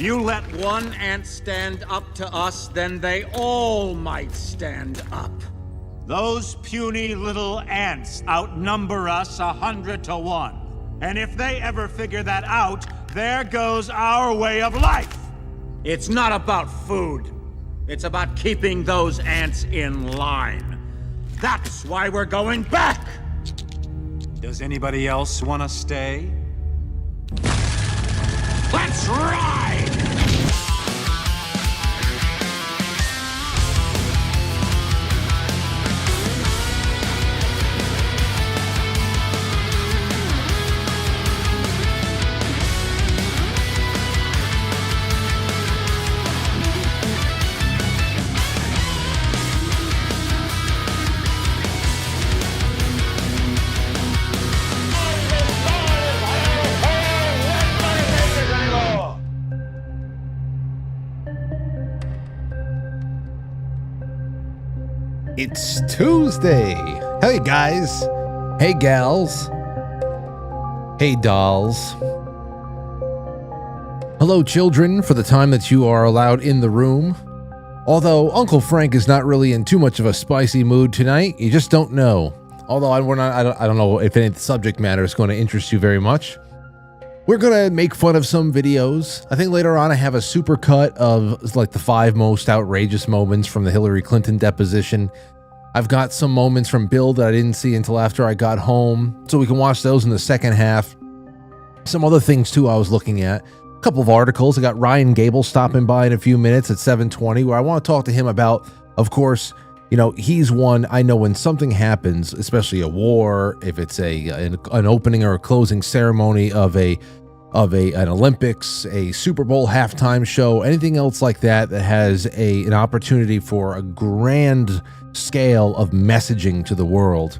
You let one ant stand up to us, then they all might stand up. Those puny little ants outnumber us 100 to 1. And if they ever figure that out, there goes our way of life. It's not about food. It's about keeping those ants in line. That's why we're going back. Does anybody else want to stay? Let's ride! It's Tuesday. Hey guys. Hey gals. Hey dolls. Hello children, for the time that you are allowed in the room. Although Uncle Frank is not really in too much of a spicy mood tonight, you just don't know. Although I don't know if any subject matter is going to interest you very much. We're going to make fun of some videos. I think later on I have a supercut of like the 5 most outrageous moments from the Hillary Clinton deposition. I've got some moments from Bill that I didn't see until after I got home, so we can watch those in the second half. Some other things too I was looking at. A couple of articles. I got Ryan Gable stopping by in a few minutes at 7:20, where I want to talk to him about, of course, you know, he's one I know when something happens, especially a war, if it's an opening or a closing ceremony of an Olympics, a Super Bowl halftime show, anything else like that that has an opportunity for a grand scale of messaging to the world,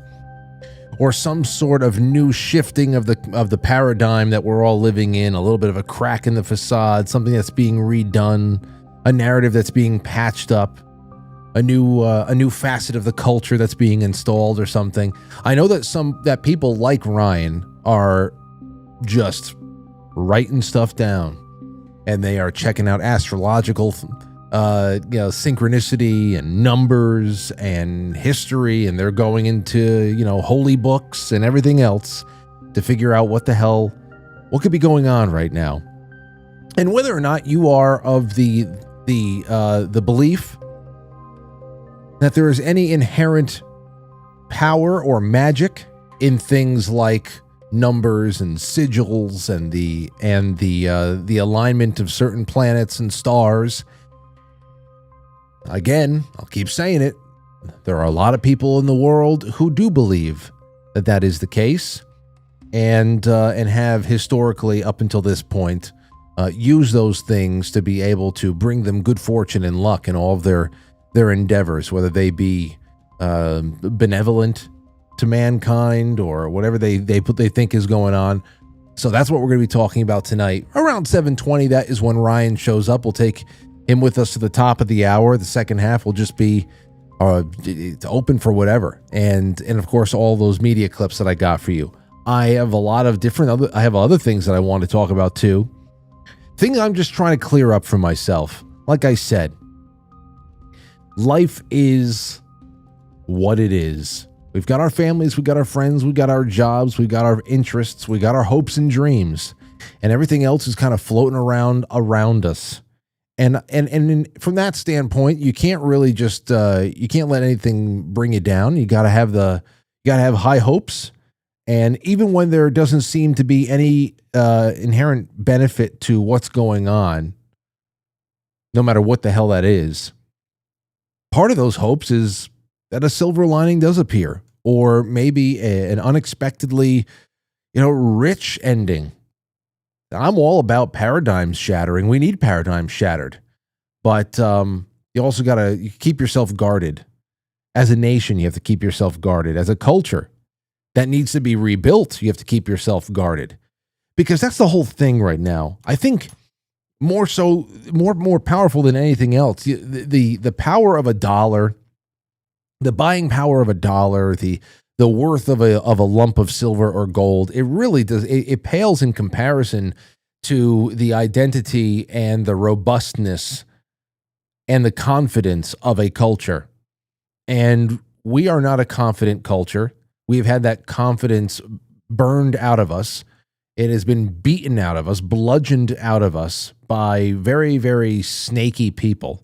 or some sort of new shifting of the paradigm that we're all living in, a little bit of a crack in the facade, something that's being redone, a narrative that's being patched up, a new facet of the culture that's being installed or something. I know that people like Ryan are just writing stuff down, and they are checking out astrological synchronicity and numbers and history, and they're going into holy books and everything else to figure out what could be going on right now, and whether or not you are of the belief that there is any inherent power or magic in things like numbers and sigils and the alignment of certain planets and stars. Again, I'll keep saying it. There are a lot of people in the world who do believe that is the case, and have historically up until this point used those things to be able to bring them good fortune and luck in all of their endeavors, whether they be benevolent to mankind or whatever they think is going on. So that's what we're going to be talking about tonight. Around 7:20, that is when Ryan shows up. We'll take him with us to the top of the hour. The second half will just be open for whatever, and of course all those media clips that I got for you. I have a lot of I have other things that I want to talk about too. Things I'm just trying to clear up for myself. Like I said, life is what it is. We've got our families, we've got our friends, we've got our jobs, we've got our interests, we got our hopes and dreams, and everything else is kind of floating around us. And from that standpoint, you can't really just you can't let anything bring you down. You got to have high hopes, and even when there doesn't seem to be any inherent benefit to what's going on, no matter what the hell that is, part of those hopes is that a silver lining does appear, or maybe an unexpectedly, rich ending. I'm all about paradigms shattering. We need paradigms shattered, but you also got to keep yourself guarded. As a nation, you have to keep yourself guarded. As a culture that needs to be rebuilt, you have to keep yourself guarded, because that's the whole thing right now. I think more powerful than anything else, the power of a dollar. The buying power of a dollar, the worth of a lump of silver or gold, it really does. It pales in comparison to the identity and the robustness and the confidence of a culture. And we are not a confident culture. We've had that confidence burned out of us. It has been beaten out of us, bludgeoned out of us by very, very snaky people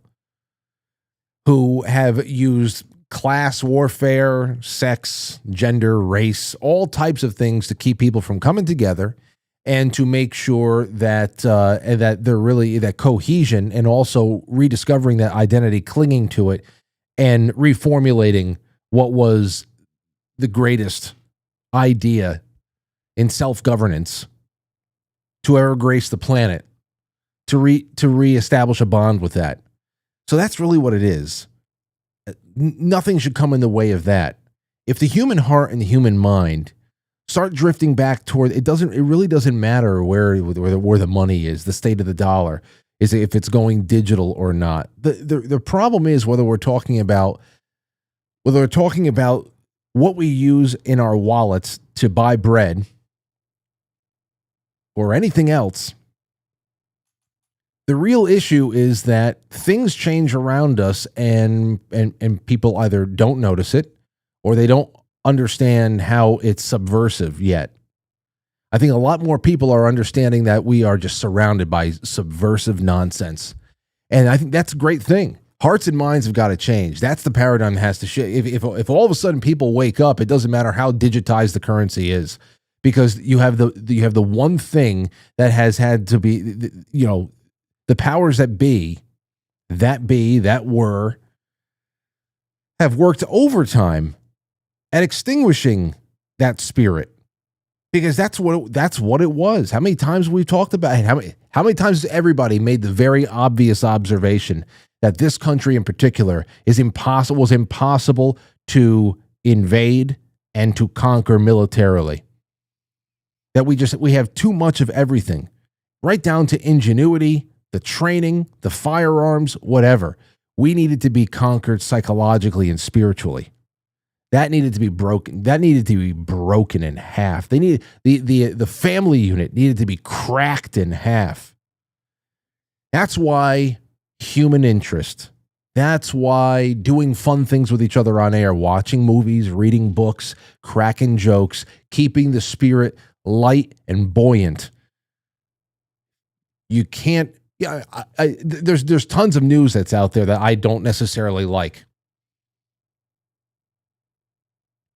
who have used class warfare, sex, gender, race, all types of things to keep people from coming together and to make sure that that they're really that cohesion, and also rediscovering that identity, clinging to it, and reformulating what was the greatest idea in self-governance to ever grace the planet, to reestablish a bond with that. So that's really what it is. Nothing should come in the way of that. If the human heart and the human mind start drifting back toward it, really doesn't matter where the money is, the state of the dollar, is if it's going digital or not. The problem is whether we're talking about what we use in our wallets to buy bread or anything else. The real issue is that things change around us, and people either don't notice it or they don't understand how it's subversive yet. I think a lot more people are understanding that we are just surrounded by subversive nonsense. And I think that's a great thing. Hearts and minds have got to change. That's the paradigm that has to shift. If all of a sudden people wake up, it doesn't matter how digitized the currency is, because you have the one thing that has had to be, the powers that were, have worked overtime at extinguishing that spirit, because that's what it was. How many times we've talked about it? How many times has everybody made the very obvious observation that this country in particular was impossible to invade and to conquer militarily? That we have too much of everything, right down to ingenuity, the training, the firearms, whatever. We needed to be conquered psychologically and spiritually. That needed to be broken. That needed to be broken in half. They needed the family unit needed to be cracked in half. That's why human interest. That's why doing fun things with each other on air, watching movies, reading books, cracking jokes, keeping the spirit light and buoyant. You can't. Yeah, there's tons of news that's out there that I don't necessarily like.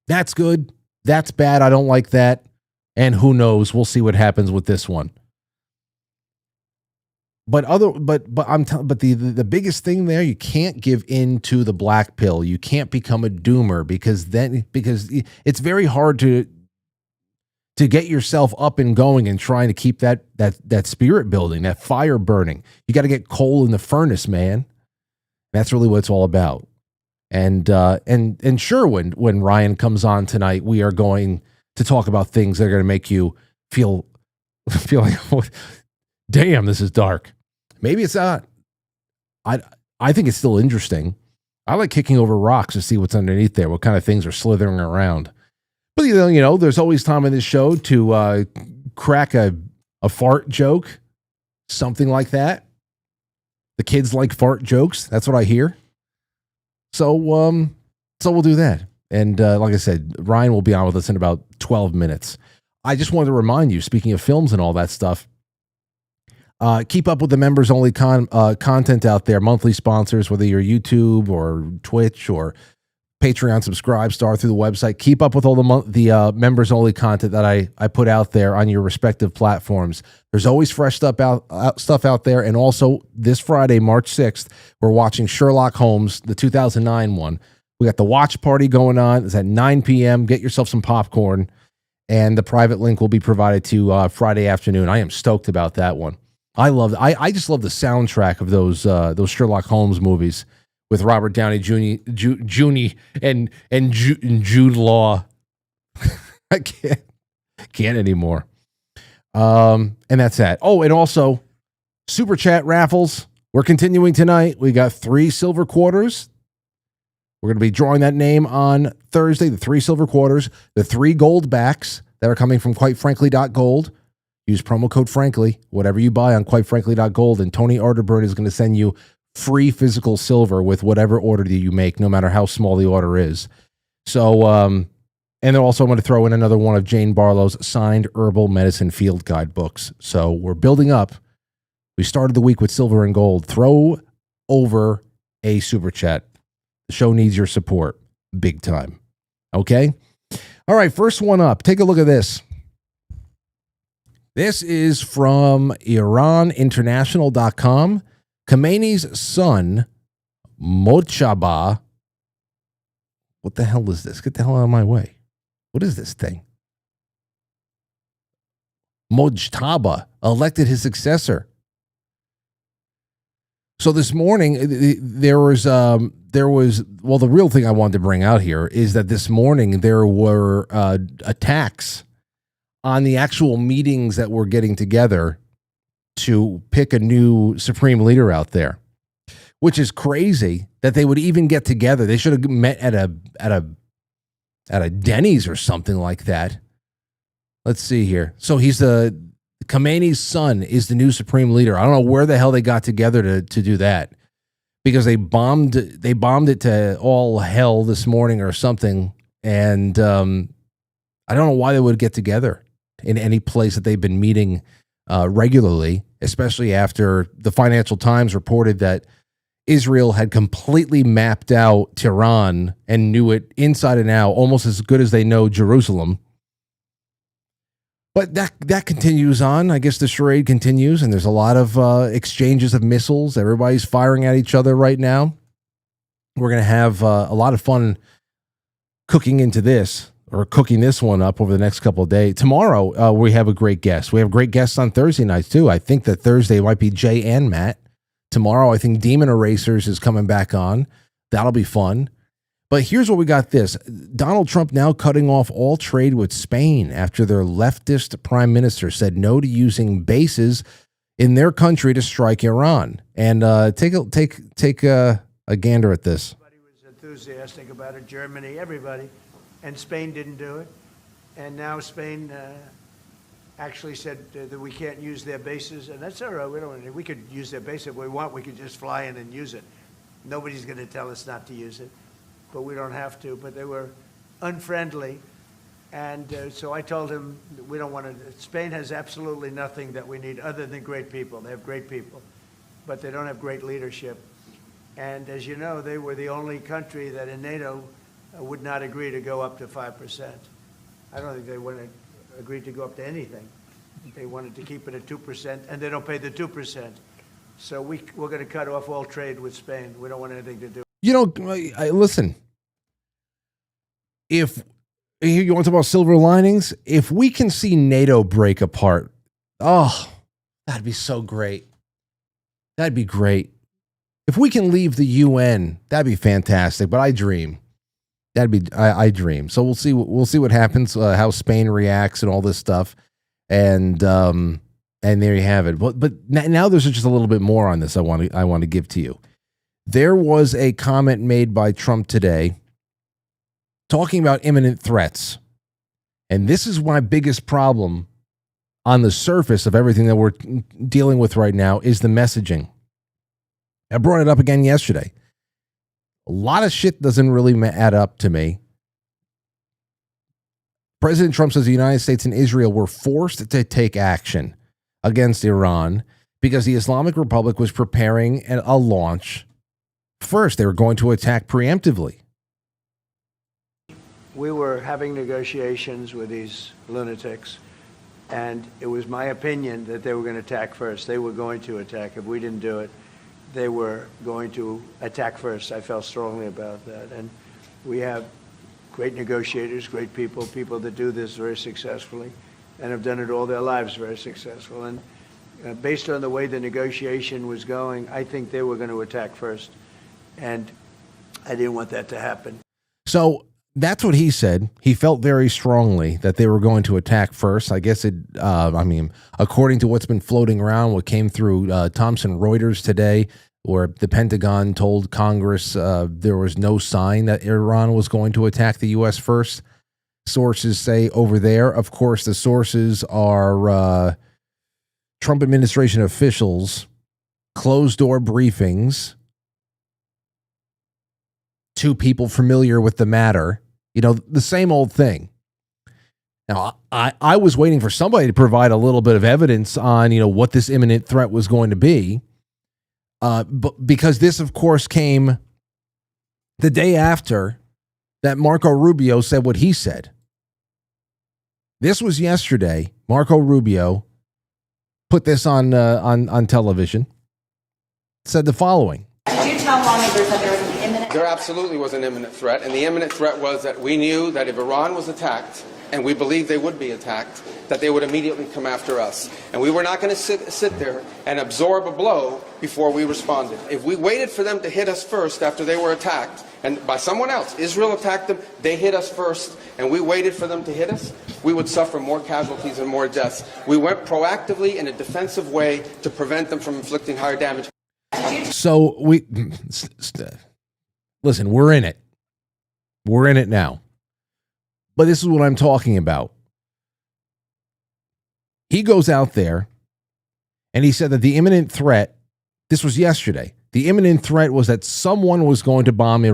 That's good. That's bad. I don't like that. And who knows? We'll see what happens with this one. But the biggest thing there, you can't give in to the black pill. You can't become a doomer, because it's very hard to get yourself up and going and trying to keep that spirit building, that fire burning. You got to get coal in the furnace, man. That's really what it's all about. And sure, when Ryan comes on tonight, we are going to talk about things that are going to make you feel like, oh, damn, this is dark. Maybe it's not. I think it's still interesting. I like kicking over rocks to see what's underneath there, what kind of things are slithering around. But there's always time in this show to crack a fart joke, something like that. The kids like fart jokes. That's what I hear. So we'll do that. And like I said, Ryan will be on with us in about 12 minutes. I just wanted to remind you, speaking of films and all that stuff, keep up with the members-only content out there, monthly sponsors, whether you're YouTube or Twitch or Patreon subscribe, star through the website. Keep up with all the members-only content that I put out there on your respective platforms. There's always fresh stuff out there. And also this Friday, March 6th, we're watching Sherlock Holmes, the 2009 one. We got the watch party going on. It's at 9 p.m. Get yourself some popcorn, and the private link will be provided to you Friday afternoon. I am stoked about that one. I just love the soundtrack of those Sherlock Holmes movies with Robert Downey Jr. and Jude Law. I can't anymore. And that's that. Oh, and also Super Chat raffles. We're continuing tonight. We got 3 silver quarters. We're going to be drawing that name on Thursday, the 3 silver quarters, the 3 gold backs that are coming from quitefrankly.gold. Use promo code Frankly, whatever you buy on quitefrankly.gold, and Tony Arterburn is going to send you free physical silver with whatever order that you make, no matter how small the order is. So, and they're also going to throw in another one of Jane Barlow's signed herbal medicine field guide books. So we're building up. We started the week with silver and gold. Throw over a super chat. The show needs your support big time. Okay? All right, first one up. Take a look at this. This is from IranInternational.com. Khomeini's son, Mojtaba. What the hell is this? Get the hell out of my way. What is this thing? Mojtaba elected his successor. So this morning, the real thing I wanted to bring out here is that this morning there were attacks on the actual meetings that were getting together to pick a new supreme leader out there, which is crazy that they would even get together. They should have met at a Denny's or something like that. Let's see here. So Khomeini's son is the new supreme leader. I don't know where the hell they got together to do that, because they bombed it to all hell this morning or something. And I don't know why they would get together in any place that they've been meeting regularly, especially after the Financial Times reported that Israel had completely mapped out Tehran and knew it inside and out, almost as good as they know Jerusalem. But that continues on. I guess the charade continues, and there's a lot of exchanges of missiles. Everybody's firing at each other right now. We're going to have a lot of fun cooking this one up over the next couple of days. Tomorrow, we have a great guest. We have great guests on Thursday nights, too. I think that Thursday might be Jay and Matt. Tomorrow, I think Demon Erasers is coming back on. That'll be fun. But here's what we got this. Donald Trump now cutting off all trade with Spain after their leftist prime minister said no to using bases in their country to strike Iran. And take a gander at this. Everybody was enthusiastic about it, Germany, everybody. And Spain didn't do it. And now Spain actually said that we can't use their bases. And that's all right. We could use their base if we want. We could just fly in and use it. Nobody's going to tell us not to use it. But we don't have to. But they were unfriendly. And so I told him we don't want to. Spain has absolutely nothing that we need other than great people. They have great people, but they don't have great leadership. And as you know, they were the only country that in NATO would not agree to go up to 5%. I don't think they would have agreed to go up to anything. They wanted to keep it at 2%, and they don't pay the 2%. So we're going to cut off all trade with Spain. We don't want anything to do. You know, listen, if you want to talk about silver linings, if we can see NATO break apart, oh, that'd be so great. That'd be great. If we can leave the UN, that'd be fantastic. But I dream. I dream. So we'll see. We'll see what happens. How Spain reacts and all this stuff, and there you have it. But now there's just a little bit more on this. I want to give to you. There was a comment made by Trump today talking about imminent threats. And this is my biggest problem on the surface of everything that we're dealing with right now is the messaging. I brought it up again yesterday. A lot of shit doesn't really add up to me. President Trump says the United States and Israel were forced to take action against Iran because the Islamic Republic was preparing a launch. First, they were going to attack preemptively. We were having negotiations with these lunatics, and it was my opinion that they were going to attack first. They were going to attack. If we didn't do it, they were going to attack first. I felt strongly about that. And we have great negotiators, great people that do this very successfully and have done it all their lives very successful. And based on the way the negotiation was going, I think they were going to attack first. And I didn't want that to happen. So that's what he said. He felt very strongly that they were going to attack first. I guess according to what's been floating around, what came through Thomson Reuters today, where the Pentagon told Congress there was no sign that Iran was going to attack the U.S. first. Sources say over there, of course, the sources are Trump administration officials, closed-door briefings to people familiar with the matter. The same old thing. Now, I was waiting for somebody to provide a little bit of evidence on, what this imminent threat was going to be. But because this, of course, came the day after that Marco Rubio said what he said. This was yesterday. Marco Rubio put this on television, said the following. Did you tell lawmakers that there was an imminent... There absolutely was an imminent threat, and the imminent threat was that we knew that if Iran was attacked, and we believed they would be attacked, that they would immediately come after us. And we were not going to sit there and absorb a blow before we responded. If we waited for them to hit us first after they were attacked, and by someone else, Israel attacked them, they hit us first, and we waited for them to hit us, we would suffer more casualties and more deaths. We went proactively in a defensive way to prevent them from inflicting higher damage. So listen, we're in it. We're in it now. But this is what I'm talking about. He goes out there and he said that the imminent threat, this was yesterday, the imminent threat was that someone was going to bomb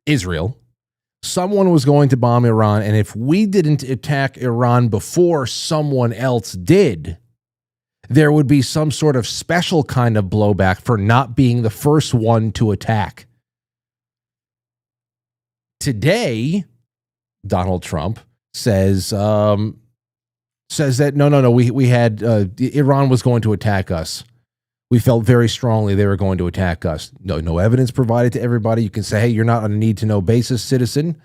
Israel. Someone was going to bomb Iran. And if we didn't attack Iran before someone else did, there would be some sort of special kind of blowback for not being the first one to attack. Today, Donald Trump says that no, we had Iran was going to attack us. We felt very strongly they were going to attack us. No evidence provided to everybody. You can say, hey, you're not on a need-to-know basis, citizen,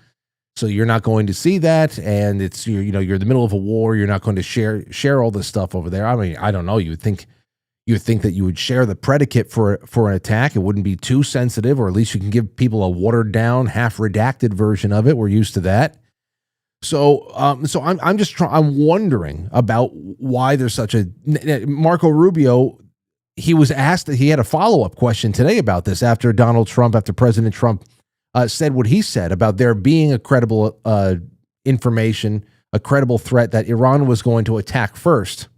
so you're not going to see that, and it's you're in the middle of a war. You're not going to share all this stuff over there. I mean, I don't know. You would think that you would share the predicate for an attack. It wouldn't be too sensitive, or at least you can give people a watered down, half redacted version of it. We're used to that. So I'm wondering about why there's such a Marco Rubio. He was asked that he had a follow-up question today about this after President Trump said what he said about there being a credible information, a credible threat that Iran was going to attack first,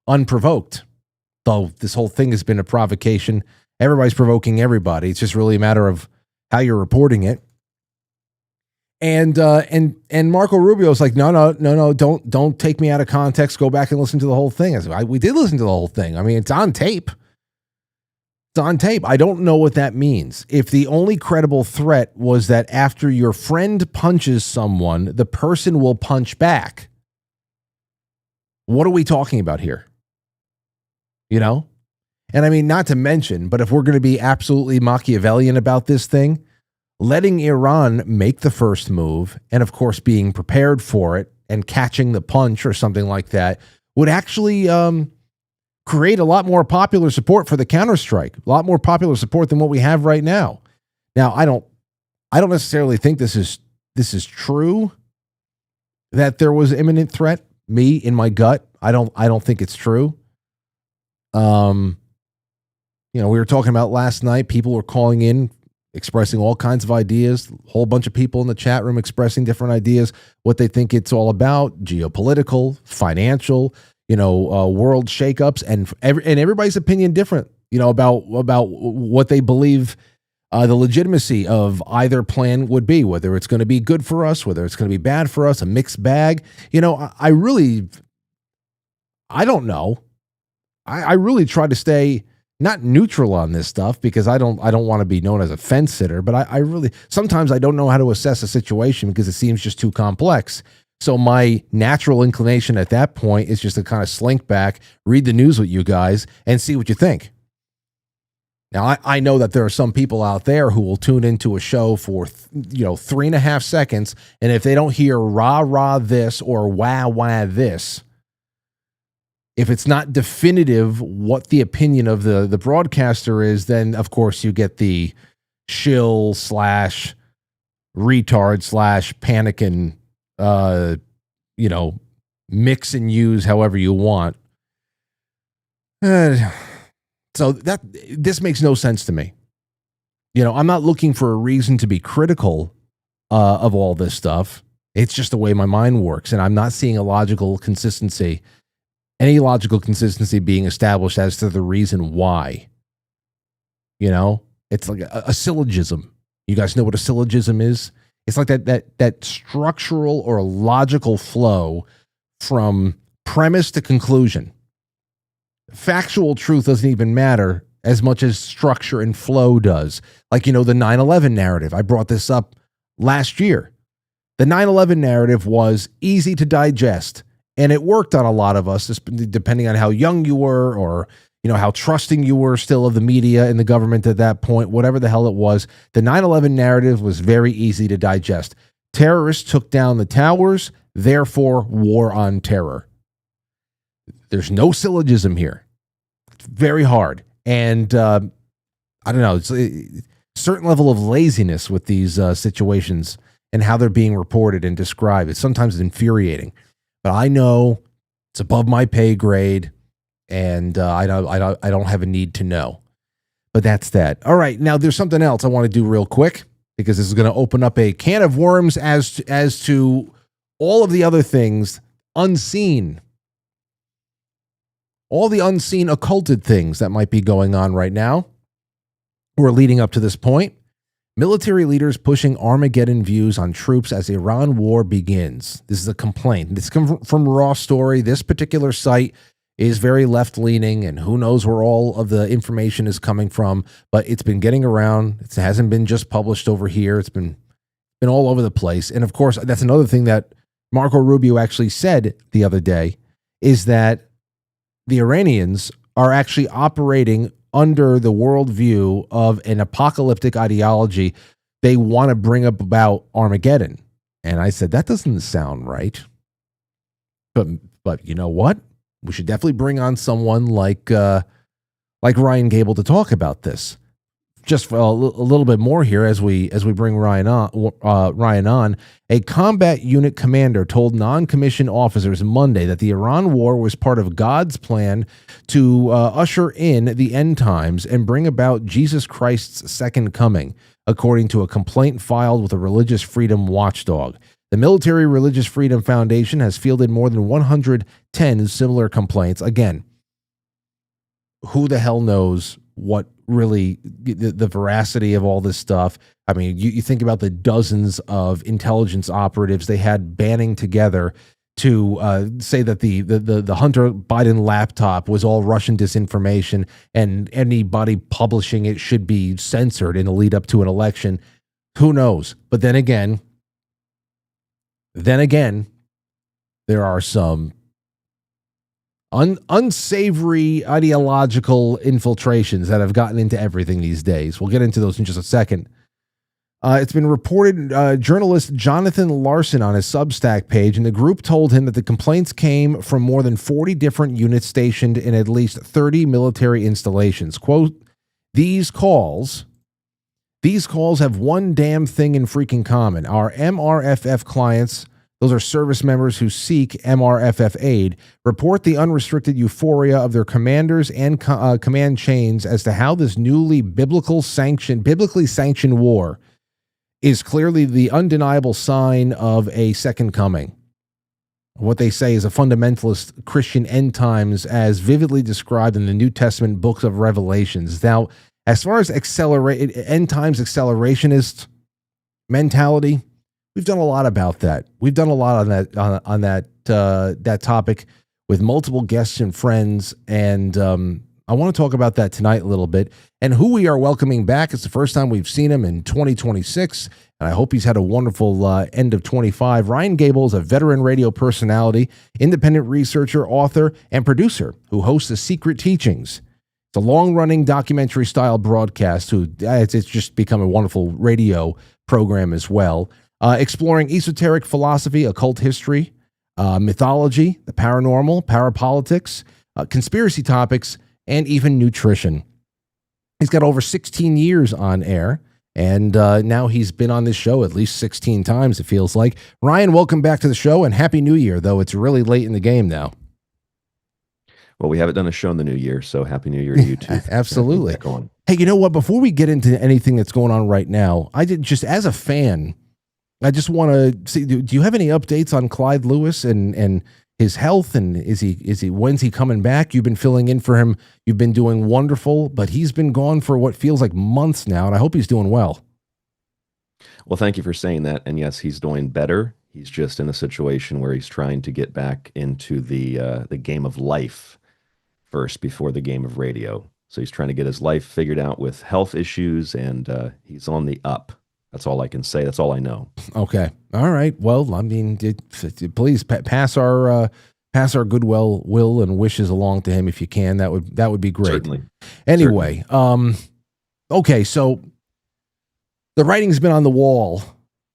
unprovoked. Though this whole thing has been a provocation. Everybody's provoking everybody. It's just really a matter of how you're reporting it. And Marco Rubio's like, no, don't take me out of context. Go back and listen to the whole thing. I said, we did listen to the whole thing. I mean, it's on tape. It's on tape. I don't know what that means. If the only credible threat was that after your friend punches someone, the person will punch back. What are we talking about here? And I mean, not to mention, but if we're going to be absolutely Machiavellian about this thing, letting Iran make the first move, and of course being prepared for it and catching the punch or something like that, would actually create a lot more popular support for the counterstrike, a lot more popular support than what we have right now. Now, I don't necessarily think this is true, that there was imminent threat. Me, in my gut, I don't think it's true. We were talking about last night, people were calling in, expressing all kinds of ideas, a whole bunch of people in the chat room expressing different ideas, what they think it's all about, geopolitical, financial, world shakeups, and everybody's opinion different, about what they believe the legitimacy of either plan would be, whether it's going to be good for us, whether it's going to be bad for us, a mixed bag. I don't know. I really try to stay not neutral on this stuff because I don't want to be known as a fence sitter, but I really, sometimes I don't know how to assess a situation because it seems just too complex. So my natural inclination at that point is just to kind of slink back, read the news with you guys, and see what you think. Now, I know that there are some people out there who will tune into a show for 3.5 seconds, and if they don't hear rah rah this or wah wah this, if it's not definitive what the opinion of the broadcaster is, then of course you get the shill / retard / panicking, mix and use however you want. So this makes no sense to me. I'm not looking for a reason to be critical of all this stuff. It's just the way my mind works, and I'm not seeing a logical consistency, any logical consistency being established as to the reason why. You know, it's like a syllogism. You guys know what a syllogism is? It's like that structural or logical flow from premise to conclusion. Factual truth doesn't even matter as much as structure and flow does. Like, you know, the 9/11 narrative. I brought this up last year. The 9/11 narrative was easy to digest, and it worked on a lot of us, depending on how young you were or, you know, how trusting you were still of the media and the government at that point, whatever the hell it was. The 9/11 narrative was very easy to digest. Terrorists took down the towers, therefore war on terror. There's no syllogism here. It's very hard. And I don't know, it's a certain level of laziness with these situations and how they're being reported and described. It's sometimes infuriating, but I know it's above my pay grade, and I don't have a need to know. But that's that. All right, now there's something else I want to do real quick, because this is going to open up a can of worms as to all of the other things unseen. All the unseen occulted things that might be going on right now or leading up to this point. Military leaders pushing Armageddon views on troops as Iran war begins. This is a complaint. This comes from Raw Story. This particular site is very left-leaning, and who knows where all of the information is coming from, but it's been getting around. It hasn't been just published over here. It's been all over the place. And, of course, that's another thing that Marco Rubio actually said the other day, is that the Iranians are actually operating under the worldview of an apocalyptic ideology. They want to bring about Armageddon. And I said, that doesn't sound right. But you know what? We should definitely bring on someone like Ryan Gable to talk about this. Just for a little bit more here as we bring Ryan on. A combat unit commander told non-commissioned officers Monday that the Iran war was part of God's plan to usher in the end times and bring about Jesus Christ's second coming, according to a complaint filed with a religious freedom watchdog. The Military Religious Freedom Foundation has fielded more than 110 similar complaints. Again, who the hell knows what really the veracity of all this stuff? I mean, you think about the dozens of intelligence operatives they had banding together to say that the Hunter Biden laptop was all Russian disinformation, and anybody publishing it should be censored in the lead up to an election. Who knows? But then again, there are some unsavory ideological infiltrations that have gotten into everything these days. We'll get into those in just a second. It's been reported, journalist Jonathan Larson on his Substack page, and the group told him that the complaints came from more than 40 different units stationed in at least 30 military installations. Quote, These calls have one damn thing in freaking common. Our MRFF clients, those are service members who seek MRFF aid, report the unrestricted euphoria of their commanders and command chains as to how this newly biblically sanctioned war is clearly the undeniable sign of a second coming. What they say is a fundamentalist Christian end times as vividly described in the New Testament books of Revelations. Now, as far as end times accelerationist mentality, we've done a lot about that. We've done a lot on that topic with multiple guests and friends, and I want to talk about that tonight a little bit. And who we are welcoming back. It's the first time we've seen him in 2026, and I hope he's had a wonderful end of 25. Ryan Gable is a veteran radio personality, independent researcher, author, and producer who hosts The Secret Teachings. It's a long-running documentary-style broadcast. It's just become a wonderful radio program as well, exploring esoteric philosophy, occult history, mythology, the paranormal, parapolitics, conspiracy topics, and even nutrition. He's got over 16 years on air, and now he's been on this show at least 16 times, it feels like. Ryan, welcome back to the show, and Happy New Year, though it's really late in the game now. Well, we haven't done a show in the new year, so Happy New Year to you too. Absolutely. Hey, you know what? Before we get into anything that's going on right now, I did just as a fan I just want to see, do you have any updates on Clyde Lewis and his health, and when's he coming back? You've been filling in for him. You've been doing wonderful, but he's been gone for what feels like months now, and I hope he's doing well. Well, thank you for saying that. And yes, he's doing better. He's just in a situation where he's trying to get back into the game of life first before the game of radio. So he's trying to get his life figured out with health issues, and he's on the up. That's all I can say. That's all I know. Okay. All right. Well, I mean, please pass our goodwill and wishes along to him if you can. That would be great. Certainly. Anyway, Certainly. Okay, so the writing's been on the wall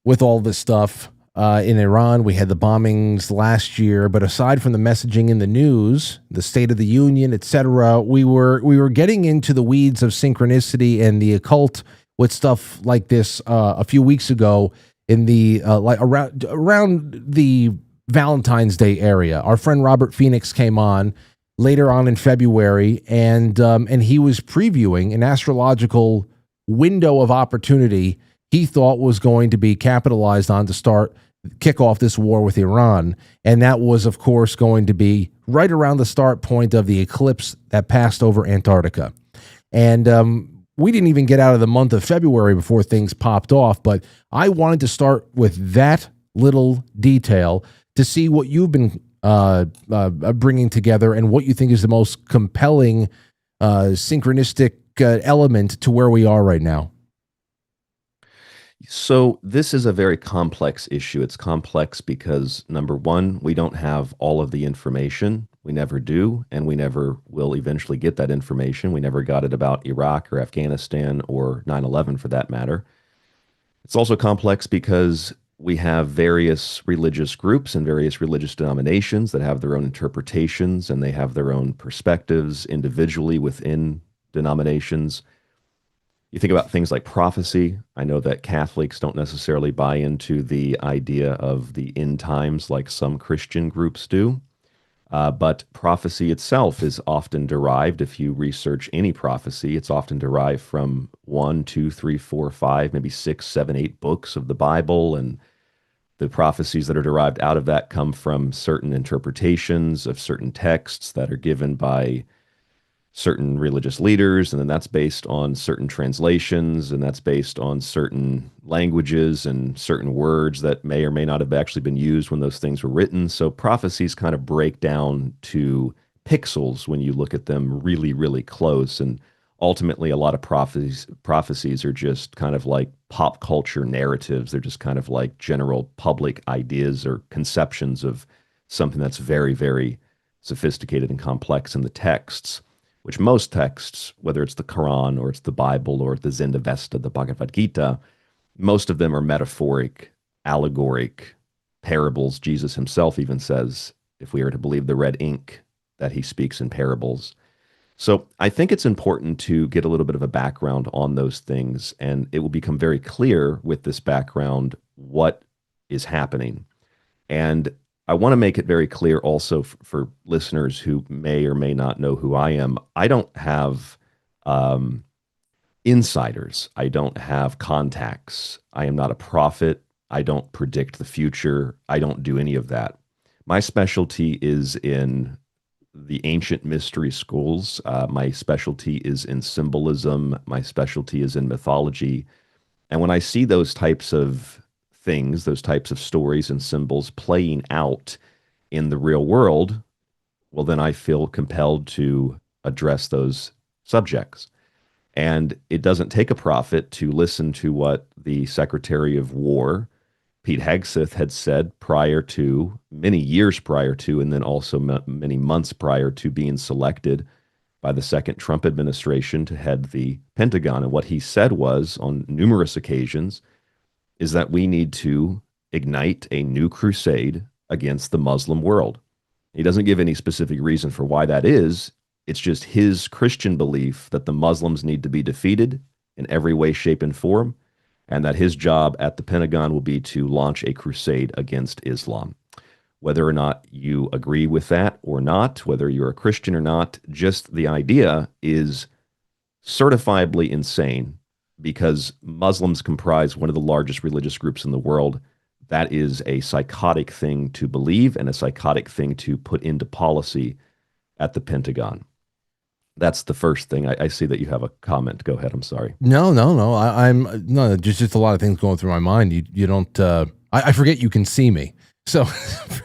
with all this stuff in Iran. We had the bombings last year, but aside from the messaging in the news, the State of the Union, etc., we were getting into the weeds of synchronicity and the occult with stuff like this a few weeks ago in the around the Valentine's Day area. Our friend Robert Phoenix came on later on in February, and he was previewing an astrological window of opportunity he thought was going to be capitalized on to kick off this war with Iran. And that was, of course, going to be right around the start point of the eclipse that passed over Antarctica. And we didn't even get out of the month of February before things popped off, but I wanted to start with that little detail to see what you've been bringing together and what you think is the most compelling synchronistic element to where we are right now. So this is a very complex issue. It's complex because, number one, we don't have all of the information. We never do, and we never will eventually get that information. We never got it about Iraq or Afghanistan or 9/11 for that matter. It's also complex because we have various religious groups and various religious denominations that have their own interpretations, and they have their own perspectives individually within denominations. You think about things like prophecy. I know that Catholics don't necessarily buy into the idea of the end times like some Christian groups do. But prophecy itself is often derived, if you research any prophecy, it's often derived from 1, 2, 3, 4, 5, maybe 6, 7, 8 books of the Bible. And the prophecies that are derived out of that come from certain interpretations of certain texts that are given by certain religious leaders, and then that's based on certain translations, and that's based on certain languages and certain words that may or may not have actually been used when those things were written. So prophecies kind of break down to pixels when you look at them really, really close. And ultimately, a lot of prophecies are just kind of like pop culture narratives. They're just kind of like general public ideas or conceptions of something that's very, very sophisticated and complex in the texts, which most texts, whether it's the Quran or it's the Bible or the Zendavesta, the Bhagavad Gita, most of them are metaphoric, allegoric parables. Jesus himself even says, if we are to believe the red ink, that he speaks in parables. So I think it's important to get a little bit of a background on those things, and it will become very clear with this background what is happening. And I want to make it very clear also for listeners who may or may not know who I am. I don't have insiders. I don't have contacts. I am not a prophet. I don't predict the future. I don't do any of that. My specialty is in the ancient mystery schools. My specialty is in symbolism. My specialty is in mythology. And when I see those types of things, those types of stories and symbols playing out in the real world, well, then I feel compelled to address those subjects. And it doesn't take a prophet to listen to what the Secretary of War, Pete Hegseth, had said many years prior to, and then also many months prior to being selected by the second Trump administration to head the Pentagon. And what he said was, on numerous occasions, is that we need to ignite a new crusade against the Muslim world. He doesn't give any specific reason for why that is. It's just his Christian belief that the Muslims need to be defeated in every way, shape, and form, and that his job at the Pentagon will be to launch a crusade against Islam. Whether or not you agree with that or not, whether you're a Christian or not, just the idea is certifiably insane, because Muslims comprise one of the largest religious groups in the world. that is a psychotic thing to believe and a psychotic thing to put into policy at the Pentagon. That's the first thing. I see that you have a comment. Go ahead. I'm sorry. No. I'm no, just a lot of things going through my mind. You don't. I forget you can see me. So,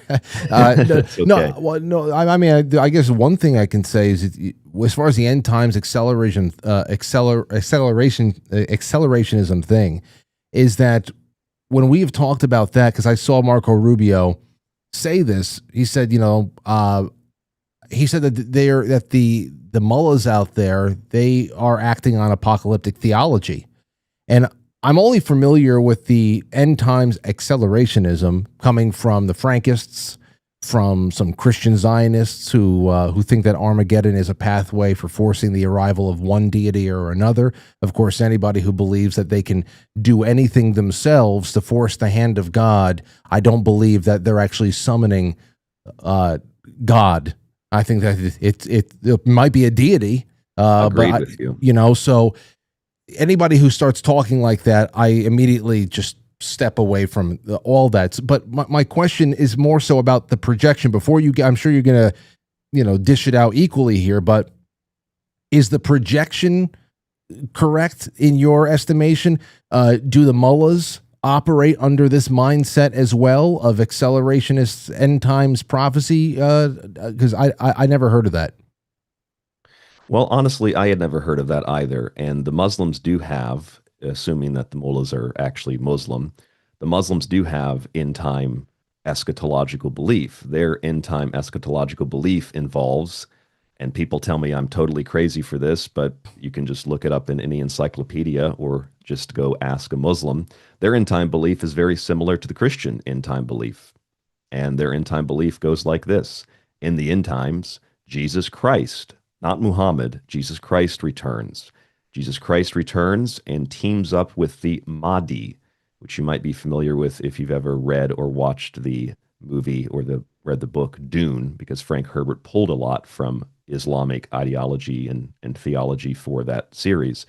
Okay. no. I mean, I guess one thing I can say is, as far as the end times accelerationism thing, is that when we've talked about that, because I saw Marco Rubio say this, he said, that the mullahs out there, they are acting on apocalyptic theology. And I'm only familiar with the end times accelerationism coming from the Frankists, from some Christian Zionists who think that Armageddon is a pathway for forcing the arrival of one deity or another. Of course, anybody who believes that they can do anything themselves to force the hand of God, I don't believe that they're actually summoning God. I think that it might be a deity. Agreed but with you. So anybody who starts talking like that, I immediately just step away from all that. But my question is more so about the projection. Before you get, I'm sure you're going to, dish it out equally here, but is the projection correct in your estimation? Do the mullahs operate under this mindset as well of accelerationist end times prophecy? Because I never heard of that. Well, honestly, I had never heard of that either. And the Muslims do have, assuming that the mullahs are actually Muslim, the Muslims do have end-time eschatological belief. Their end-time eschatological belief involves, and people tell me I'm totally crazy for this, but you can just look it up in any encyclopedia or just go ask a Muslim. Their end-time belief is very similar to the Christian end-time belief. And their end-time belief goes like this. In the end times, Jesus Christ, not Muhammad, Jesus Christ returns. Jesus Christ returns and teams up with the Mahdi, which you might be familiar with if you've ever read or watched the movie or read the book Dune, because Frank Herbert pulled a lot from Islamic ideology and theology for that series.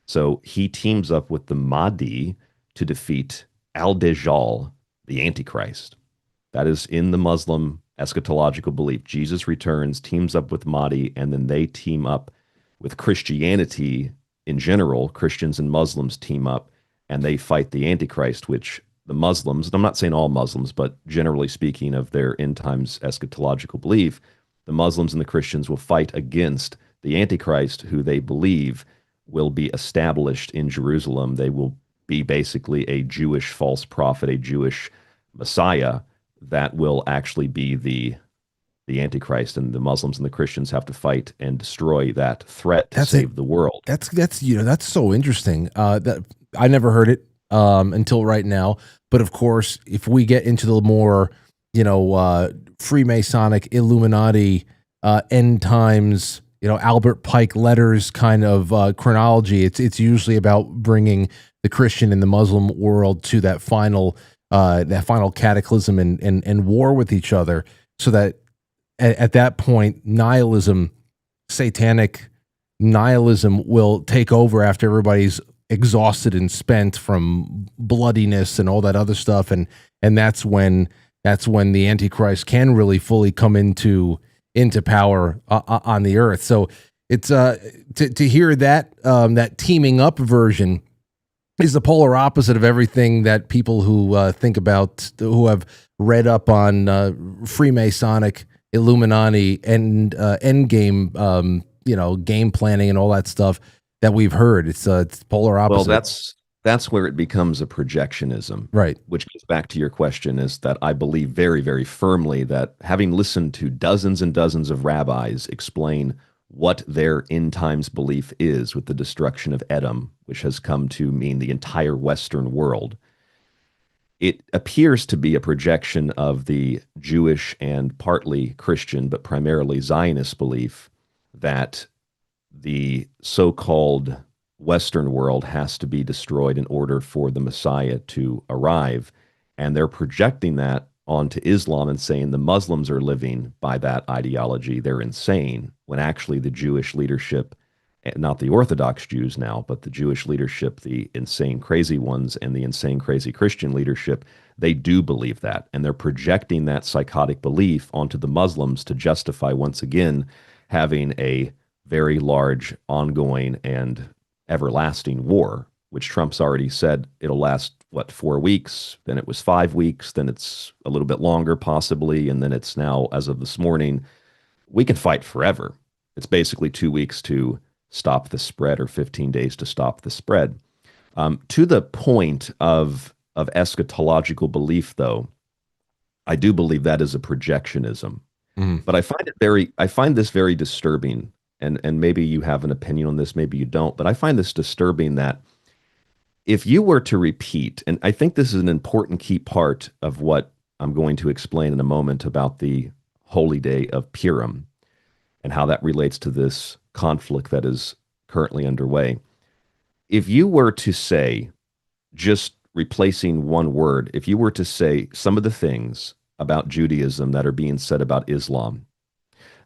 So he teams up with the Mahdi to defeat Al-Dajjal, the Antichrist. That is in the Muslim eschatological belief. Jesus returns, teams up with Mahdi, and then they team up with Christianity in general. Christians and Muslims team up, and they fight the Antichrist, which the Muslims, and I'm not saying all Muslims, but generally speaking of their end times eschatological belief, the Muslims and the Christians will fight against the Antichrist, who they believe will be established in Jerusalem. They will be basically a Jewish false prophet, a Jewish Messiah that will actually be the Antichrist, and the Muslims and the Christians have to fight and destroy that threat to save the world. That's so interesting. That I never heard it until right now. But of course, if we get into the more Freemasonic, Illuminati, end times, Albert Pike letters kind of chronology, it's usually about bringing the Christian and the Muslim world to that final cataclysm and war with each other, so that at that point, satanic nihilism will take over after everybody's exhausted and spent from bloodiness and all that other stuff, and that's when the Antichrist can really fully come into power on the earth. So it's to hear that that teaming up version is the polar opposite of everything that people who think about, who have read up on Freemasonic, Illuminati, and end game, game planning and all that stuff that we've heard. It's polar opposite. Well, that's where it becomes a projectionism, right? Which goes back to your question, is that I believe very, very firmly that, having listened to dozens and dozens of rabbis explain what their end times belief is with the destruction of Edom, which has come to mean the entire Western world, it appears to be a projection of the Jewish and partly Christian, but primarily Zionist belief that the so-called Western world has to be destroyed in order for the Messiah to arrive. And they're projecting that onto Islam and saying the Muslims are living by that ideology. They're insane, when actually the Jewish leadership not the Orthodox Jews now, but the Jewish leadership, the insane crazy ones and the insane crazy Christian leadership, they do believe that. And they're projecting that psychotic belief onto the Muslims to justify, once again, having a very large, ongoing, and everlasting war, which Trump's already said it'll last, 4 weeks? Then it was 5 weeks. Then it's a little bit longer, possibly. And then it's now, as of this morning, we can fight forever. It's basically 2 weeks to stop the spread, or 15 days to stop the spread. To the point of eschatological belief, though, I do believe that is a projectionism. But I find this very disturbing. And maybe you have an opinion on this, maybe you don't, but I find this disturbing that if you were to repeat, and I think this is an important key part of what I'm going to explain in a moment about the holy day of Purim and how that relates to this conflict that is currently underway. If you were to say, just replacing one word, if you were to say some of the things about Judaism that are being said about Islam,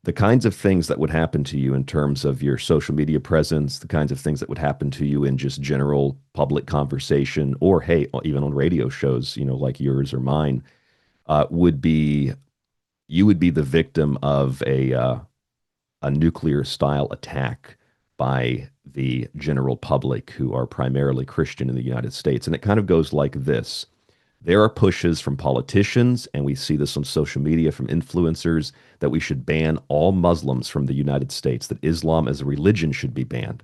the kinds of things that would happen to you in terms of your social media presence, the kinds of things that would happen to you in just general public conversation, or hey, even on radio shows, like yours or mine, you would be the victim of a nuclear style attack by the general public, who are primarily Christian in the United States. And it kind of goes like this. There are pushes from politicians, and we see this on social media from influencers, that we should ban all Muslims from the United States, that Islam as a religion should be banned.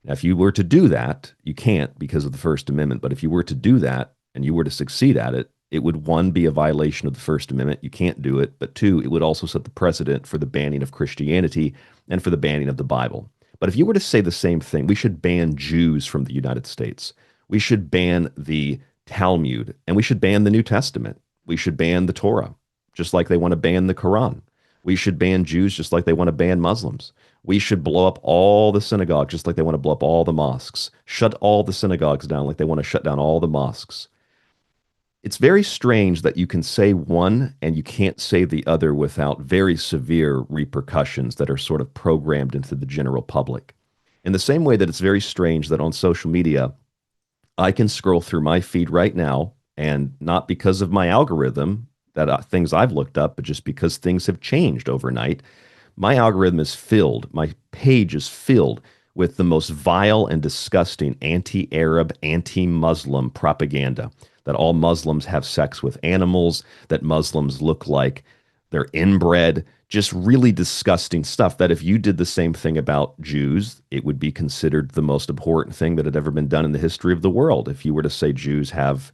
Now, if you were to do that, you can't because of the First Amendment, but if you were to do that and you were to succeed at it, it would, one, be a violation of the First Amendment. You can't do it. But two, it would also set the precedent for the banning of Christianity and for the banning of the Bible. But if you were to say the same thing, we should ban Jews from the United States. We should ban the Talmud, and we should ban the New Testament. We should ban the Torah, just like they want to ban the Quran. We should ban Jews just like they want to ban Muslims. We should blow up all the synagogues just like they want to blow up all the mosques. Shut all the synagogues down like they want to shut down all the mosques. It's very strange that you can say one and you can't say the other without very severe repercussions that are sort of programmed into the general public. In the same way that it's very strange that on social media, I can scroll through my feed right now, and not because of my algorithm, that things I've looked up, but just because things have changed overnight. My algorithm is filled, my page is filled with the most vile and disgusting anti-Arab, anti-Muslim propaganda, that all Muslims have sex with animals, that Muslims look like they're inbred, just really disgusting stuff that if you did the same thing about Jews, it would be considered the most abhorrent thing that had ever been done in the history of the world. If you were to say Jews have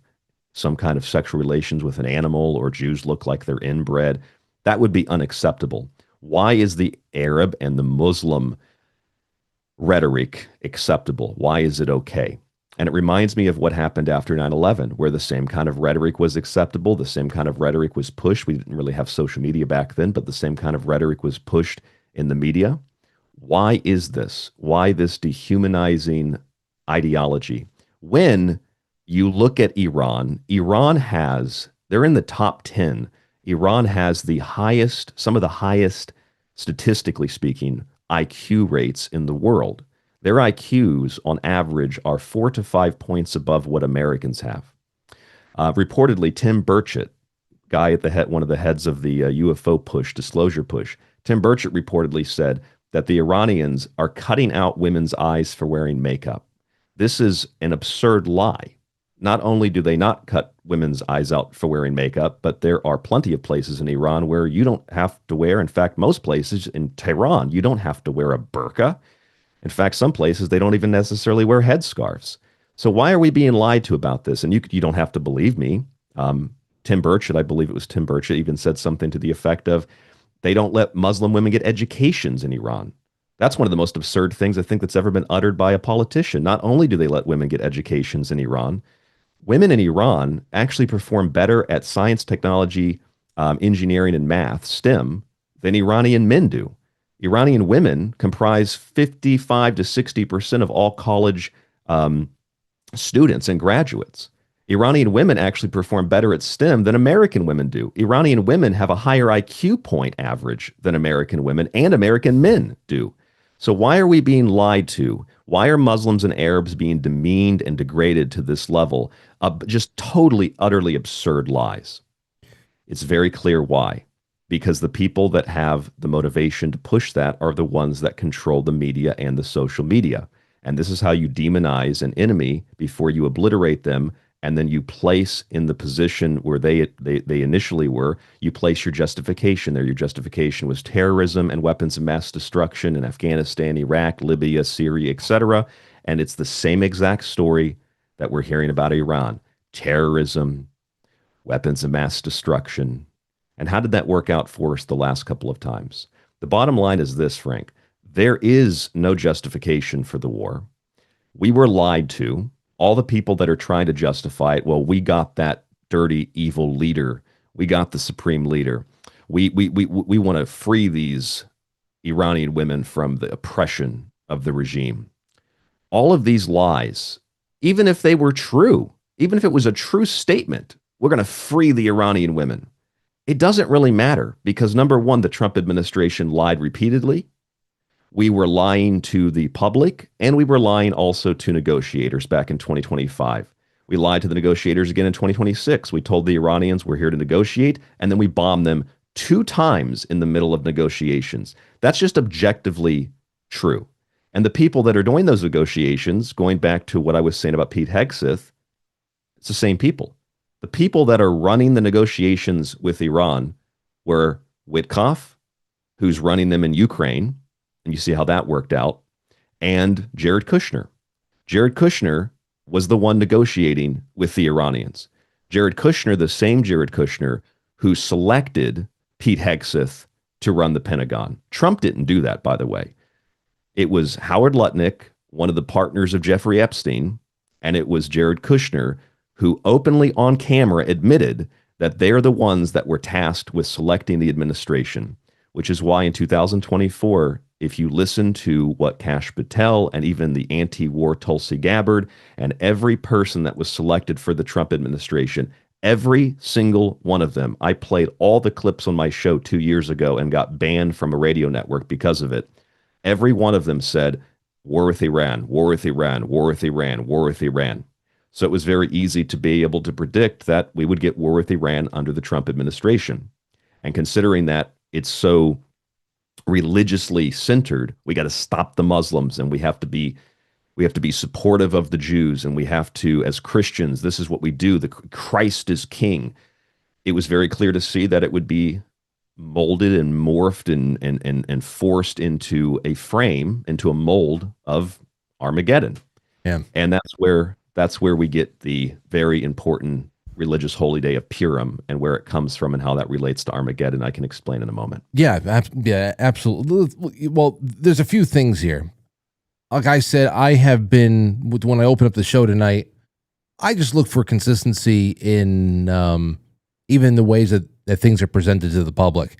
some kind of sexual relations with an animal, or Jews look like they're inbred, that would be unacceptable. Why is the Arab and the Muslim rhetoric acceptable? Why is it okay? And it reminds me of what happened after 9/11, where the same kind of rhetoric was acceptable. The same kind of rhetoric was pushed. We didn't really have social media back then, but the same kind of rhetoric was pushed in the media. Why is this? Why this dehumanizing ideology? When you look at Iran, they're in the top 10. Iran has some of the highest, statistically speaking, IQ rates in the world. Their IQs, on average, are 4 to 5 points above what Americans have. Reportedly, Tim Burchett, guy at the head, one of the heads of the UFO disclosure push, Tim Burchett reportedly said that the Iranians are cutting out women's eyes for wearing makeup. This is an absurd lie. Not only do they not cut women's eyes out for wearing makeup, but there are plenty of places in Iran where you don't have to wear, in fact, most places in Tehran, you don't have to wear a burqa. In fact, some places, they don't even necessarily wear headscarves. So why are we being lied to about this? And you don't have to believe me. Tim Burchett, I believe it was Tim Burchett, even said something to the effect of, they don't let Muslim women get educations in Iran. That's one of the most absurd things I think that's ever been uttered by a politician. Not only do they let women get educations in Iran, women in Iran actually perform better at science, technology, engineering, and math, STEM, than Iranian men do. Iranian women comprise 55 to 60% of all college students and graduates. Iranian women actually perform better at STEM than American women do. Iranian women have a higher IQ point average than American women, and American men do. So why are we being lied to? Why are Muslims and Arabs being demeaned and degraded to this level of just totally, utterly absurd lies? It's very clear why. Because the people that have the motivation to push that are the ones that control the media and the social media. And this is how you demonize an enemy before you obliterate them, and then you place in the position where they initially were, you place your justification there. Your justification was terrorism and weapons of mass destruction in Afghanistan, Iraq, Libya, Syria, etc. And it's the same exact story that we're hearing about Iran. Terrorism, weapons of mass destruction. And how did that work out for us the last couple of times? The bottom line is this, Frank. There is no justification for the war. We were lied to. All the people that are trying to justify it, well, we got that dirty, evil leader. We got the supreme leader. We want to free these Iranian women from the oppression of the regime. All of these lies, even if they were true, even if it was a true statement, we're going to free the Iranian women. It doesn't really matter because, number one, the Trump administration lied repeatedly. We were lying to the public, and we were lying also to negotiators back in 2025. We lied to the negotiators again in 2026. We told the Iranians we're here to negotiate, and then we bombed them 2 times in the middle of negotiations. That's just objectively true. And the people that are doing those negotiations, going back to what I was saying about Pete Hegseth, it's the same people. The people that are running the negotiations with Iran were Witkoff, who's running them in Ukraine, and you see how that worked out, and Jared Kushner. Jared Kushner was the one negotiating with the Iranians. Jared Kushner, the same Jared Kushner who selected Pete Hegseth to run the Pentagon. Trump didn't do that, by the way. It was Howard Lutnick, one of the partners of Jeffrey Epstein, and it was Jared Kushner who openly on camera admitted that they're the ones that were tasked with selecting the administration, which is why in 2024, if you listen to what Kash Patel and even the anti-war Tulsi Gabbard and every person that was selected for the Trump administration, every single one of them, I played all the clips on my show 2 years ago and got banned from a radio network because of it. Every one of them said, war with Iran, war with Iran, war with Iran, war with Iran. So it was very easy to be able to predict that we would get war with Iran under the Trump administration. And considering that it's so religiously centered, we got to stop the Muslims, and we have to be supportive of the Jews, and we have to, as Christians, this is what we do. The Christ is king. It was very clear to see that it would be molded and morphed and forced into a frame, into a mold of Armageddon. Yeah. And that's where we get the very important religious holy day of Purim and where it comes from and how that relates to Armageddon. I can explain in a moment. Yeah, absolutely. Well, there's a few things here. Like I said, I have been, when I open up the show tonight, I just look for consistency in even the ways that things are presented to the public.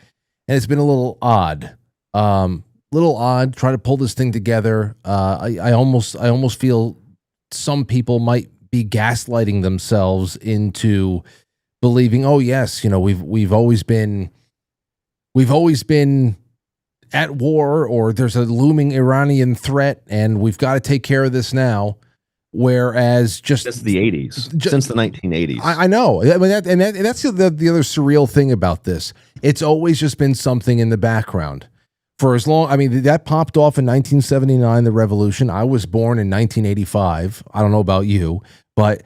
And it's been a little odd. Try to pull this thing together. I almost feel some people might be gaslighting themselves into believing, oh yes, we've always been at war, or there's a looming Iranian threat and we've got to take care of this now. Whereas just since the 80s, since the 1980s. I know. I mean, that's the other surreal thing about this. It's always just been something in the background. For as long, I mean, that popped off in 1979, the revolution. I was born in 1985. I don't know about you, but,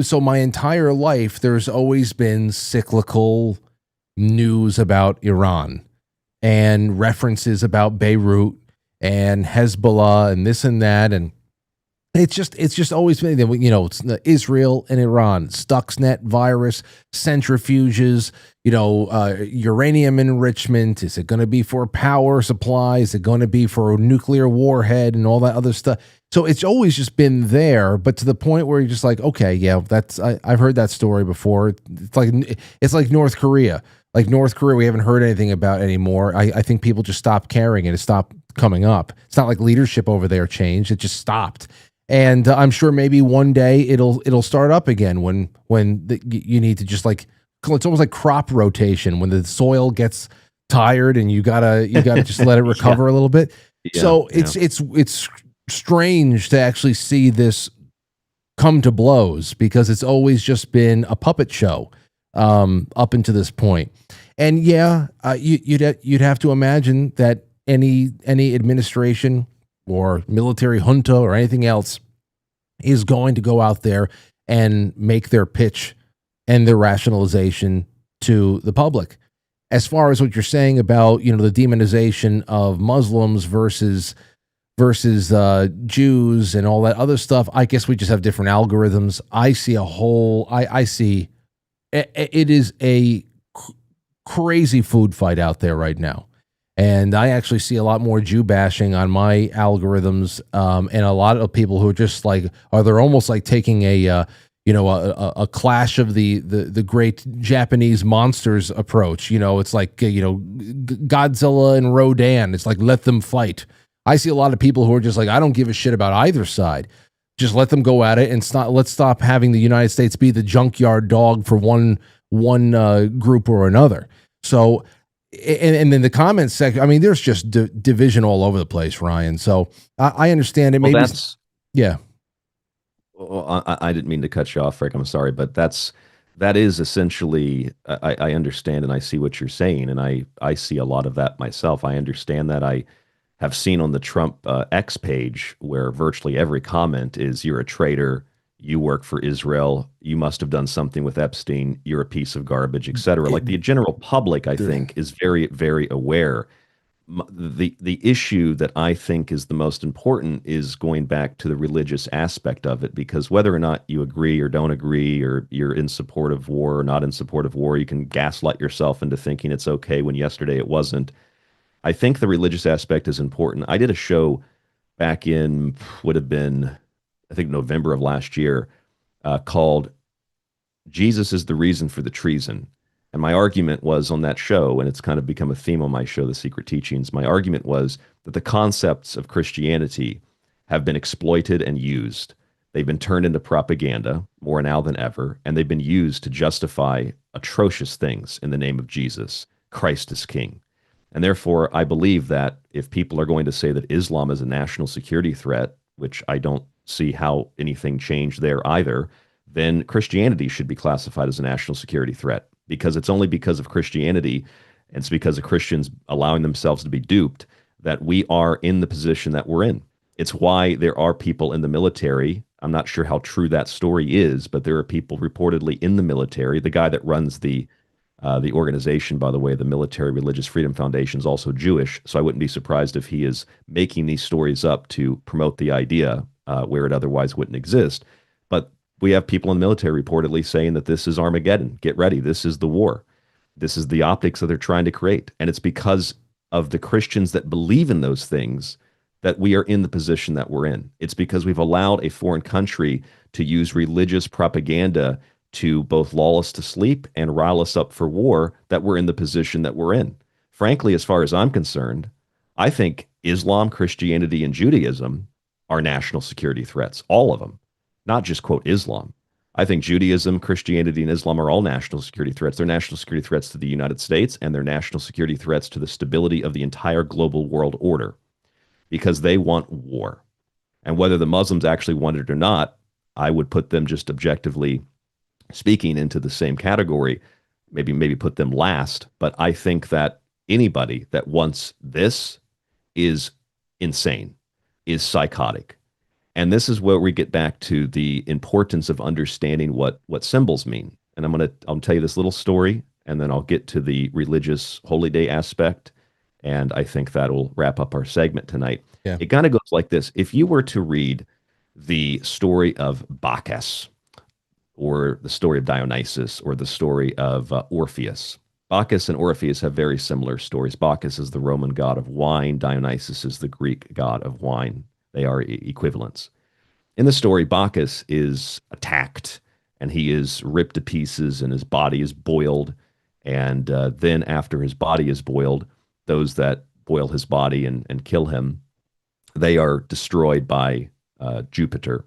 so my entire life, there's always been cyclical news about Iran and references about Beirut and Hezbollah and this and that. And it's just always been, it's Israel and Iran, Stuxnet virus, centrifuges, uranium enrichment. Is it going to be for power supply? Is it going to be for a nuclear warhead and all that other stuff? So it's always just been there, but to the point where you're just like, okay, yeah, I've heard that story before. It's like North Korea. Like North Korea, we haven't heard anything about anymore. I think people just stopped caring and it stopped coming up. It's not like leadership over there changed. It just stopped. And I'm sure maybe one day it'll start up again when you need to just it's almost like crop rotation when the soil gets tired and you gotta just let it recover a little bit. So it's strange to actually see this come to blows, because it's always just been a puppet show up until this point. And you'd have to imagine that any administration or military junta or anything else is going to go out there and make their pitch and their rationalization to the public. As far as what you're saying about, the demonization of Muslims versus Jews and all that other stuff, I guess we just have different algorithms. I see I see it is a crazy food fight out there right now. And I actually see a lot more Jew bashing on my algorithms, and a lot of people who are just like, they're almost like taking a clash of the great Japanese monsters approach. It's like, Godzilla and Rodan. It's like, let them fight. I see a lot of people who are just like, I don't give a shit about either side. Just let them go at it, and let's stop having the United States be the junkyard dog for one group or another. So, and then the comments section, I mean, there's just division all over the place, Ryan. So I understand it. Maybe, yeah. Well, I didn't mean to cut you off, Rick. I'm sorry, but that is essentially, I understand and I see what you're saying, and I see a lot of that myself. I understand that. I have seen on the Trump X page where virtually every comment is, you're a traitor, you work for Israel, you must have done something with Epstein, you're a piece of garbage, etc. Like the general public, I think, is very, very aware. The issue that I think is the most important is going back to the religious aspect of it, because whether or not you agree or don't agree, or you're in support of war or not in support of war, you can gaslight yourself into thinking it's okay when yesterday it wasn't. I think the religious aspect is important. I did a show back in, would have been, I think, November of last year, called Jesus is the Reason for the Treason. And my argument was on that show, and it's kind of become a theme on my show, The Secret Teachings, my argument was that the concepts of Christianity have been exploited and used. They've been turned into propaganda more now than ever, and they've been used to justify atrocious things in the name of Jesus. Christ is King. And therefore, I believe that if people are going to say that Islam is a national security threat, which I don't see how anything changed there either, then Christianity should be classified as a national security threat, because it's only because of Christianity, and it's because of Christians allowing themselves to be duped, that we are in the position that we're in. It's why there are people in the military. I'm not sure how true that story is, but there are people reportedly in the military. The guy that runs the organization, by the way, the Military Religious Freedom Foundation, is also Jewish, so I wouldn't be surprised if he is making these stories up to promote the idea where it otherwise wouldn't exist. But we have people in the military reportedly saying that this is Armageddon. Get ready. This is the war. This is the optics that they're trying to create. And it's because of the Christians that believe in those things that we are in the position that we're in. It's because we've allowed a foreign country to use religious propaganda to both lull us to sleep and rile us up for war that we're in the position that we're in. Frankly, as far as I'm concerned, I think Islam, Christianity, and Judaism are national security threats, all of them, not just, quote, Islam. I think Judaism, Christianity, and Islam are all national security threats. They're national security threats to the United States, and they're national security threats to the stability of the entire global world order, because they want war. And whether the Muslims actually want it or not, I would put them, just objectively speaking, into the same category, maybe put them last. But I think that anybody that wants this is insane, is psychotic. And this is where we get back to the importance of understanding what symbols mean. And I'll tell you this little story, and then I'll get to the religious holy day aspect. And I think that'll wrap up our segment tonight. Yeah. It kind of goes like this. If you were to read the story of Bacchus, or the story of Dionysus, or the story of Orpheus. Bacchus and Orpheus have very similar stories. Bacchus is the Roman god of wine. Dionysus is the Greek god of wine. They are equivalents. In the story, Bacchus is attacked, and he is ripped to pieces, and his body is boiled. And then after his body is boiled, those that boil his body and kill him, they are destroyed by Jupiter.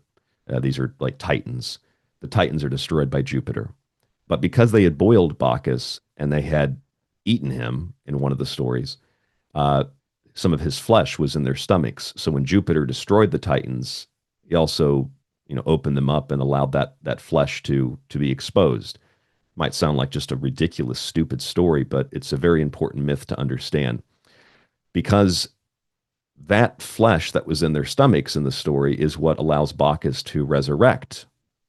These are like Titans. The Titans are destroyed by Jupiter. But because they had boiled Bacchus and they had eaten him in one of the stories, some of his flesh was in their stomachs. So when Jupiter destroyed the Titans, he also, opened them up and allowed that flesh to be exposed. Might sound like just a ridiculous, stupid story, but it's a very important myth to understand, because that flesh that was in their stomachs in the story is what allows Bacchus to resurrect.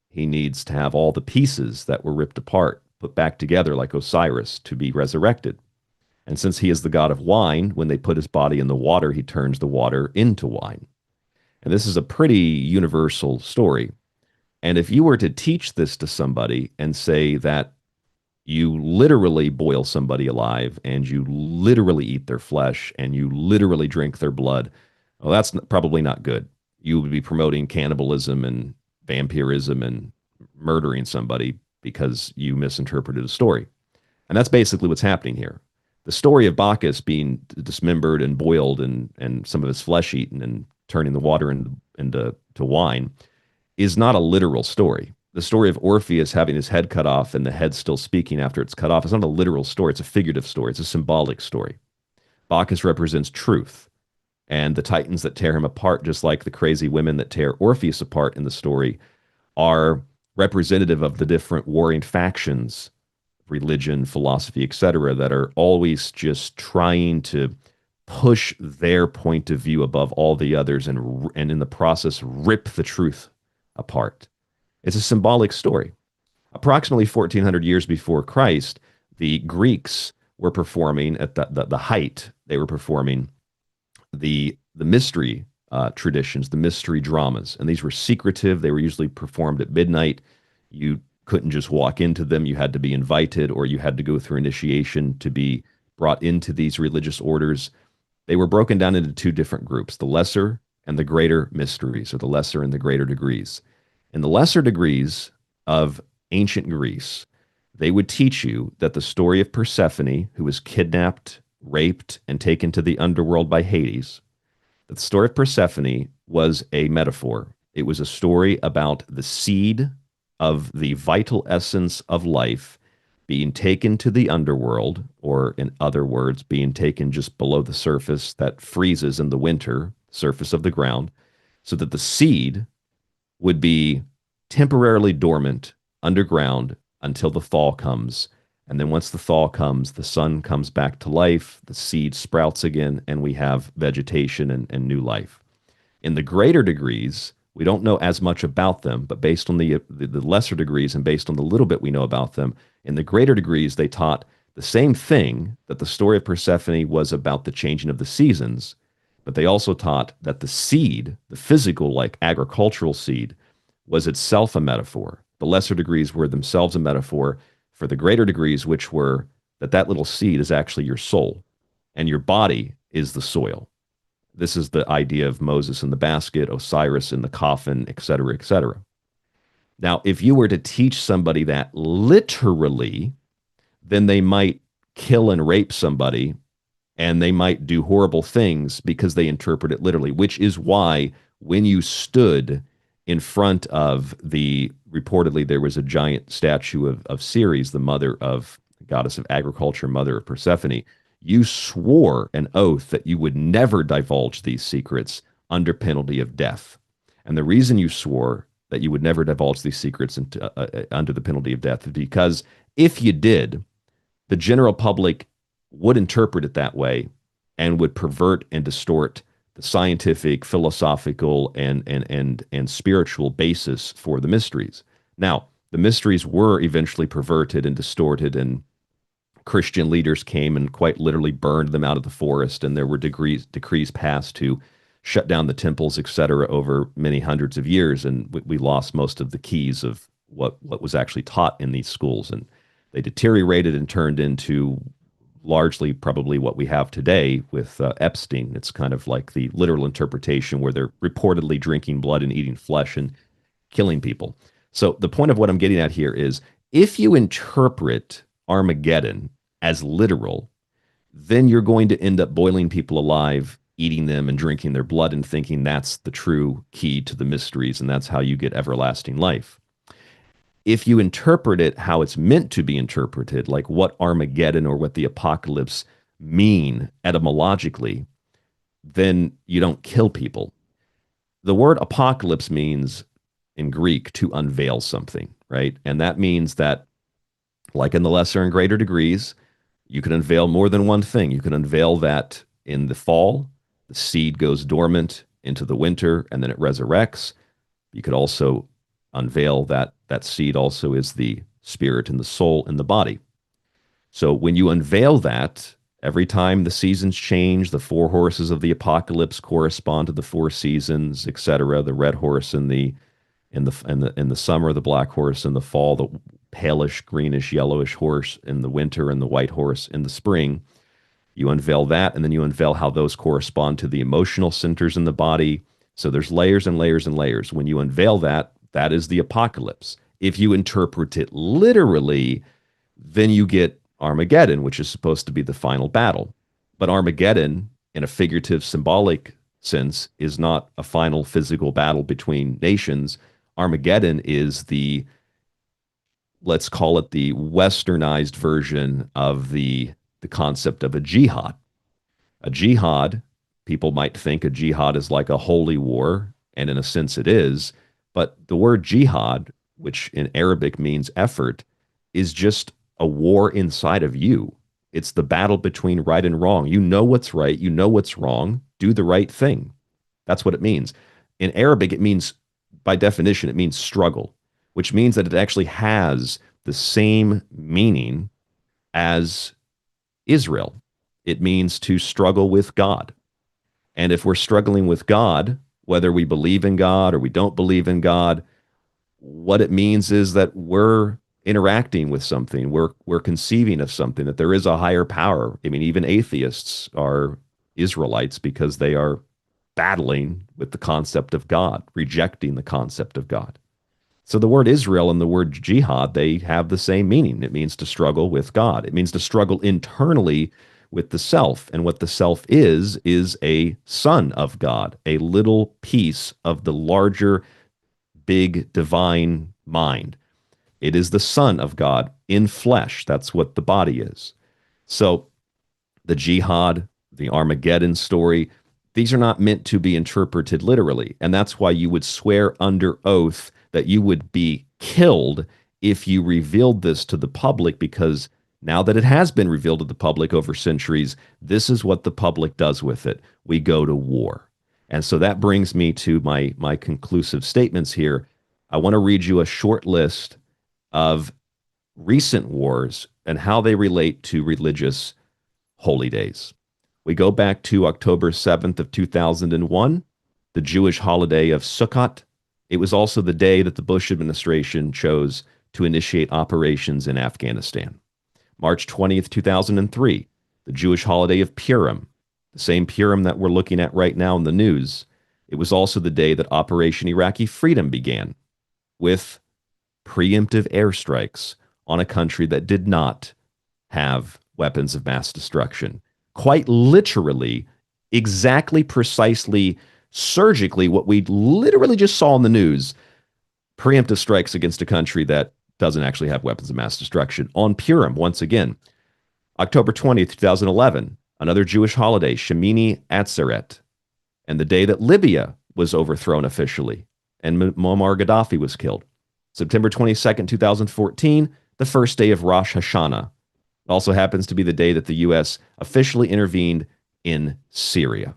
He needs to have all the pieces that were ripped apart put back together like Osiris to be resurrected. And since he is the god of wine, when they put his body in the water, he turns the water into wine. And this is a pretty universal story. And if you were to teach this to somebody and say that you literally boil somebody alive and you literally eat their flesh and you literally drink their blood, well, that's probably not good. You would be promoting cannibalism and vampirism and murdering somebody because you misinterpreted a story. And that's basically what's happening here. The story of Bacchus being dismembered and boiled and some of his flesh eaten and turning the water into wine is not a literal story. The story of Orpheus having his head cut off and the head still speaking after it's cut off is not a literal story. It's a figurative story. It's a symbolic story. Bacchus represents truth. And the Titans that tear him apart, just like the crazy women that tear Orpheus apart in the story, are representative of the different warring factions, religion, philosophy, etc., that are always just trying to push their point of view above all the others and in the process rip the truth apart. It's a symbolic story. Approximately 1400 years before Christ, the Greeks were performing at the height. They were performing the mystery traditions, the mystery dramas, and these were secretive. They were usually performed at midnight. You couldn't just walk into them. You had to be invited, or you had to go through initiation to be brought into these religious orders. They were broken down into two different groups, the lesser and the greater mysteries, or the lesser and the greater degrees. In the lesser degrees of ancient Greece, they would teach you that the story of Persephone, who was kidnapped, raped, and taken to the underworld by Hades, that the story of Persephone was a metaphor. It was a story about the seed of the vital essence of life being taken to the underworld, or in other words, being taken just below the surface that freezes in the winter, surface of the ground, so that the seed would be temporarily dormant underground until the thaw comes. And then once the thaw comes, the sun comes back to life, the seed sprouts again, and we have vegetation and new life. In the greater degrees, we don't know as much about them, but based on the lesser degrees and based on the little bit we know about them, in the greater degrees, they taught the same thing, that the story of Persephone was about the changing of the seasons, but they also taught that the seed, the physical, like agricultural seed, was itself a metaphor. The lesser degrees were themselves a metaphor for the greater degrees, which were that little seed is actually your soul, and your body is the soil. This is the idea of Moses in the basket, Osiris in the coffin, etc., etc. Now, if you were to teach somebody that literally, then they might kill and rape somebody, and they might do horrible things because they interpret it literally, which is why when you stood in front of reportedly there was a giant statue of Ceres, the mother of goddess of agriculture, mother of Persephone, you swore an oath that you would never divulge these secrets under penalty of death. And the reason you swore that you would never divulge these secrets under the penalty of death is because if you did, the general public would interpret it that way and would pervert and distort the scientific, philosophical, and spiritual basis for the mysteries. Now, the mysteries were eventually perverted and distorted, and Christian leaders came and quite literally burned them out of the forest, and there were decrees passed to shut down the temples, etc., over many hundreds of years, and we lost most of the keys of what was actually taught in these schools, and they deteriorated and turned into largely probably what we have today with Epstein. It's kind of like the literal interpretation where they're reportedly drinking blood and eating flesh and killing people. So the point of what I'm getting at here is, if you interpret Armageddon as literal, then you're going to end up boiling people alive, eating them and drinking their blood, and thinking that's the true key to the mysteries, and that's how you get everlasting life. If you interpret it how it's meant to be interpreted, like what Armageddon or what the apocalypse mean etymologically, then you don't kill people. The word apocalypse means in Greek to unveil something, right? And that means that, like in the lesser and greater degrees, you can unveil more than one thing. You can unveil that in the fall, the seed goes dormant into the winter, and then it resurrects. You could also unveil that that seed also is the spirit and the soul and the body. So when you unveil that, every time the seasons change, the four horses of the apocalypse correspond to the four seasons, etc. The red horse in the summer, the black horse in the fall, the palish, greenish, yellowish horse in the winter, and the white horse in the spring. You unveil that, and then you unveil how those correspond to the emotional centers in the body. So there's layers and layers and layers. When you unveil that, that is the apocalypse. If you interpret it literally, then you get Armageddon, which is supposed to be the final battle. But Armageddon, in a figurative, symbolic sense, is not a final physical battle between nations. Armageddon is the, let's call it the westernized version of the concept of a jihad. A jihad, people might think a jihad is like a holy war, and in a sense it is, but the word jihad, which in Arabic means effort, is just a war inside of you. It's the battle between right and wrong. You know what's right, you know what's wrong, do the right thing. That's what it means. In Arabic, it means, by definition, it means struggle, which means that it actually has the same meaning as Israel. It means to struggle with God. And if we're struggling with God, whether we believe in God or we don't believe in God, what it means is that we're interacting with something, we're conceiving of something, that there is a higher power. I mean, even atheists are Israelites because they are battling with the concept of God, rejecting the concept of God. So the word Israel and the word jihad, they have the same meaning. It means to struggle with God. It means to struggle internally with the self. And what the self is a son of God, a little piece of the larger, big, divine mind. It is the son of God in flesh. That's what the body is. So the jihad, the Armageddon story, these are not meant to be interpreted literally. And that's why you would swear under oath that you would be killed if you revealed this to the public, because now that it has been revealed to the public over centuries, this is what the public does with it. We go to war. And so that brings me to my conclusive statements here. I want to read you a short list of recent wars and how they relate to religious holy days. We go back to October 7th of 2001, the Jewish holiday of Sukkot. It was also the day that the Bush administration chose to initiate operations in Afghanistan. March 20th, 2003, the Jewish holiday of Purim, the same Purim that we're looking at right now in the news. It was also the day that Operation Iraqi Freedom began, with preemptive airstrikes on a country that did not have weapons of mass destruction. Quite literally, exactly, precisely, surgically, what we literally just saw in the news, preemptive strikes against a country that doesn't actually have weapons of mass destruction. On Purim, once again, October 20th, 2011, another Jewish holiday, Shemini Atzeret, and the day that Libya was overthrown officially and Muammar Gaddafi was killed. September 22nd, 2014, the first day of Rosh Hashanah. It also happens to be the day that the U.S. officially intervened in Syria,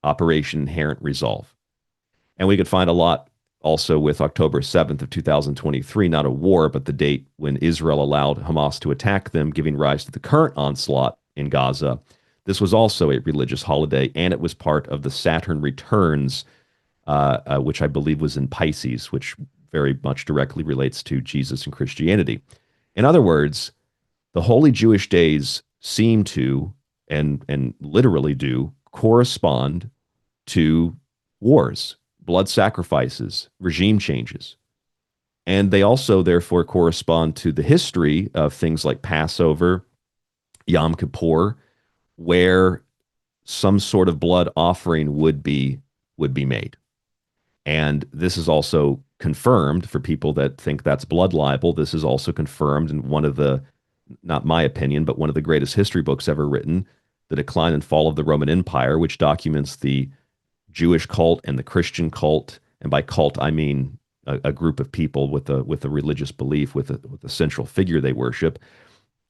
Operation Inherent Resolve. And we could find a lot also with October 7th of 2023, not a war, but the date when Israel allowed Hamas to attack them, giving rise to the current onslaught in Gaza. This was also a religious holiday, and it was part of the Saturn returns, which I believe was in Pisces, which very much directly relates to Jesus and Christianity. In other words, the holy Jewish days seem to, and literally do, correspond to wars, blood sacrifices, regime changes. And they also, therefore, correspond to the history of things like Passover, Yom Kippur, where some sort of blood offering would be made. And this is also confirmed for people that think that's blood libel. This is also confirmed in one of the, not my opinion, but one of the greatest history books ever written, the decline and fall of the Roman Empire, which documents the Jewish cult and the Christian cult. And by cult, I mean a group of people with a religious belief, with a central figure they worship.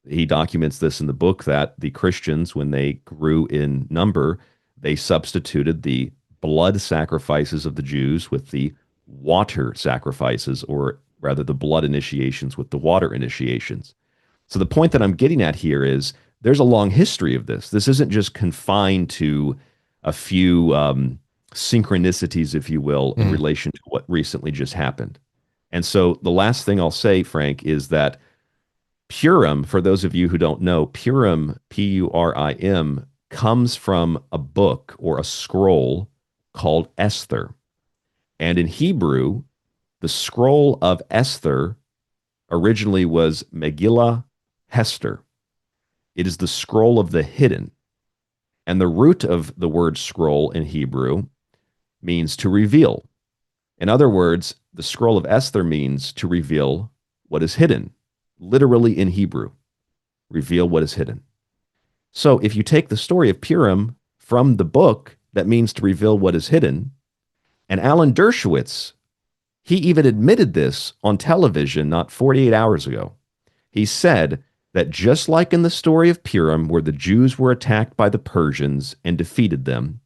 He documents this in the book that the Christians, when they grew in number, they substituted the blood sacrifices of the Jews with the water sacrifices, or rather the blood initiations with the water initiations. So the point that I'm getting at here is there's a long history of this. This isn't just confined to a few synchronicities, if you will, in relation to what recently just happened. And so the last thing I'll say, Frank, is that Purim, for those of you who don't know, Purim, Purim, comes from a book or a scroll called Esther. And in Hebrew, the scroll of Esther originally was Megillah Hester. It is the scroll of the hidden. And the root of the word scroll in Hebrew means to reveal. In other words, the scroll of Esther means to reveal what is hidden, literally in Hebrew, reveal what is hidden. So if you take the story of Purim from the book, that means to reveal what is hidden. And Alan Dershowitz, he even admitted this on television not 48 hours ago. He said that just like in the story of Purim, where the Jews were attacked by the Persians and defeated them,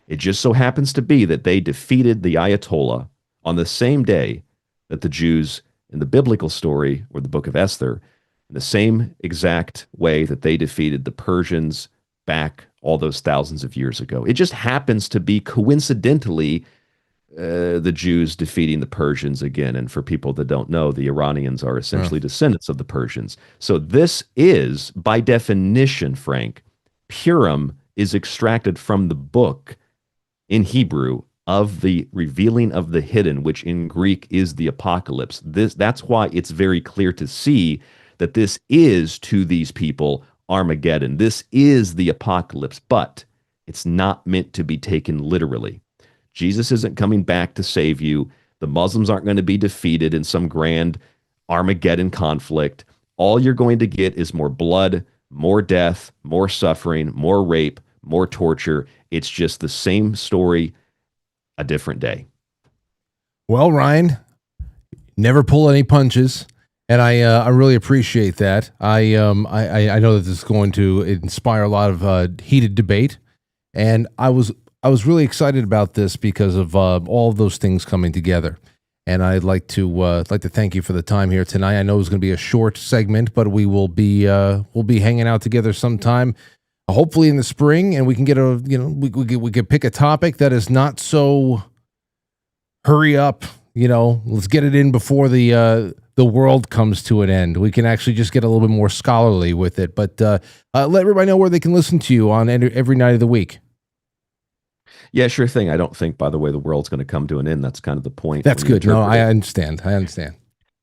it just so happens to be that they defeated the Ayatollah on the same day that the Jews in the biblical story, or the book of Esther, in the same exact way that they defeated the Persians back all those thousands of years ago. It just happens to be coincidentally the Jews defeating the Persians again. And for people that don't know, the Iranians are essentially descendants of the Persians. So this is, by definition, Frank, Purim is extracted from the book in Hebrew of the revealing of the hidden, which in Greek is the apocalypse. That's why it's very clear to see that this is, to these people, Armageddon. This is the apocalypse, but it's not meant to be taken literally. Jesus isn't coming back to save you. The Muslims aren't going to be defeated in some grand Armageddon conflict. All you're going to get is more blood, more death, more suffering, more rape, more torture. It's just the same story, a different day. Well, Ryan, never pull any punches, and I really appreciate that. I know that this is going to inspire a lot of heated debate, and I was really excited about this because of all of those things coming together. And I'd like to thank you for the time here tonight. I know it's going to be a short segment, but we'll be hanging out together sometime, hopefully in the spring, and we can get we could pick a topic that is not so hurry up. Let's get it in before the world comes to an end. We can actually just get a little bit more scholarly with it. But let everybody know where they can listen to you on every night of the week. Yeah, sure thing. I don't think, by the way, the world's going to come to an end. That's kind of the point. That's good. No, I understand.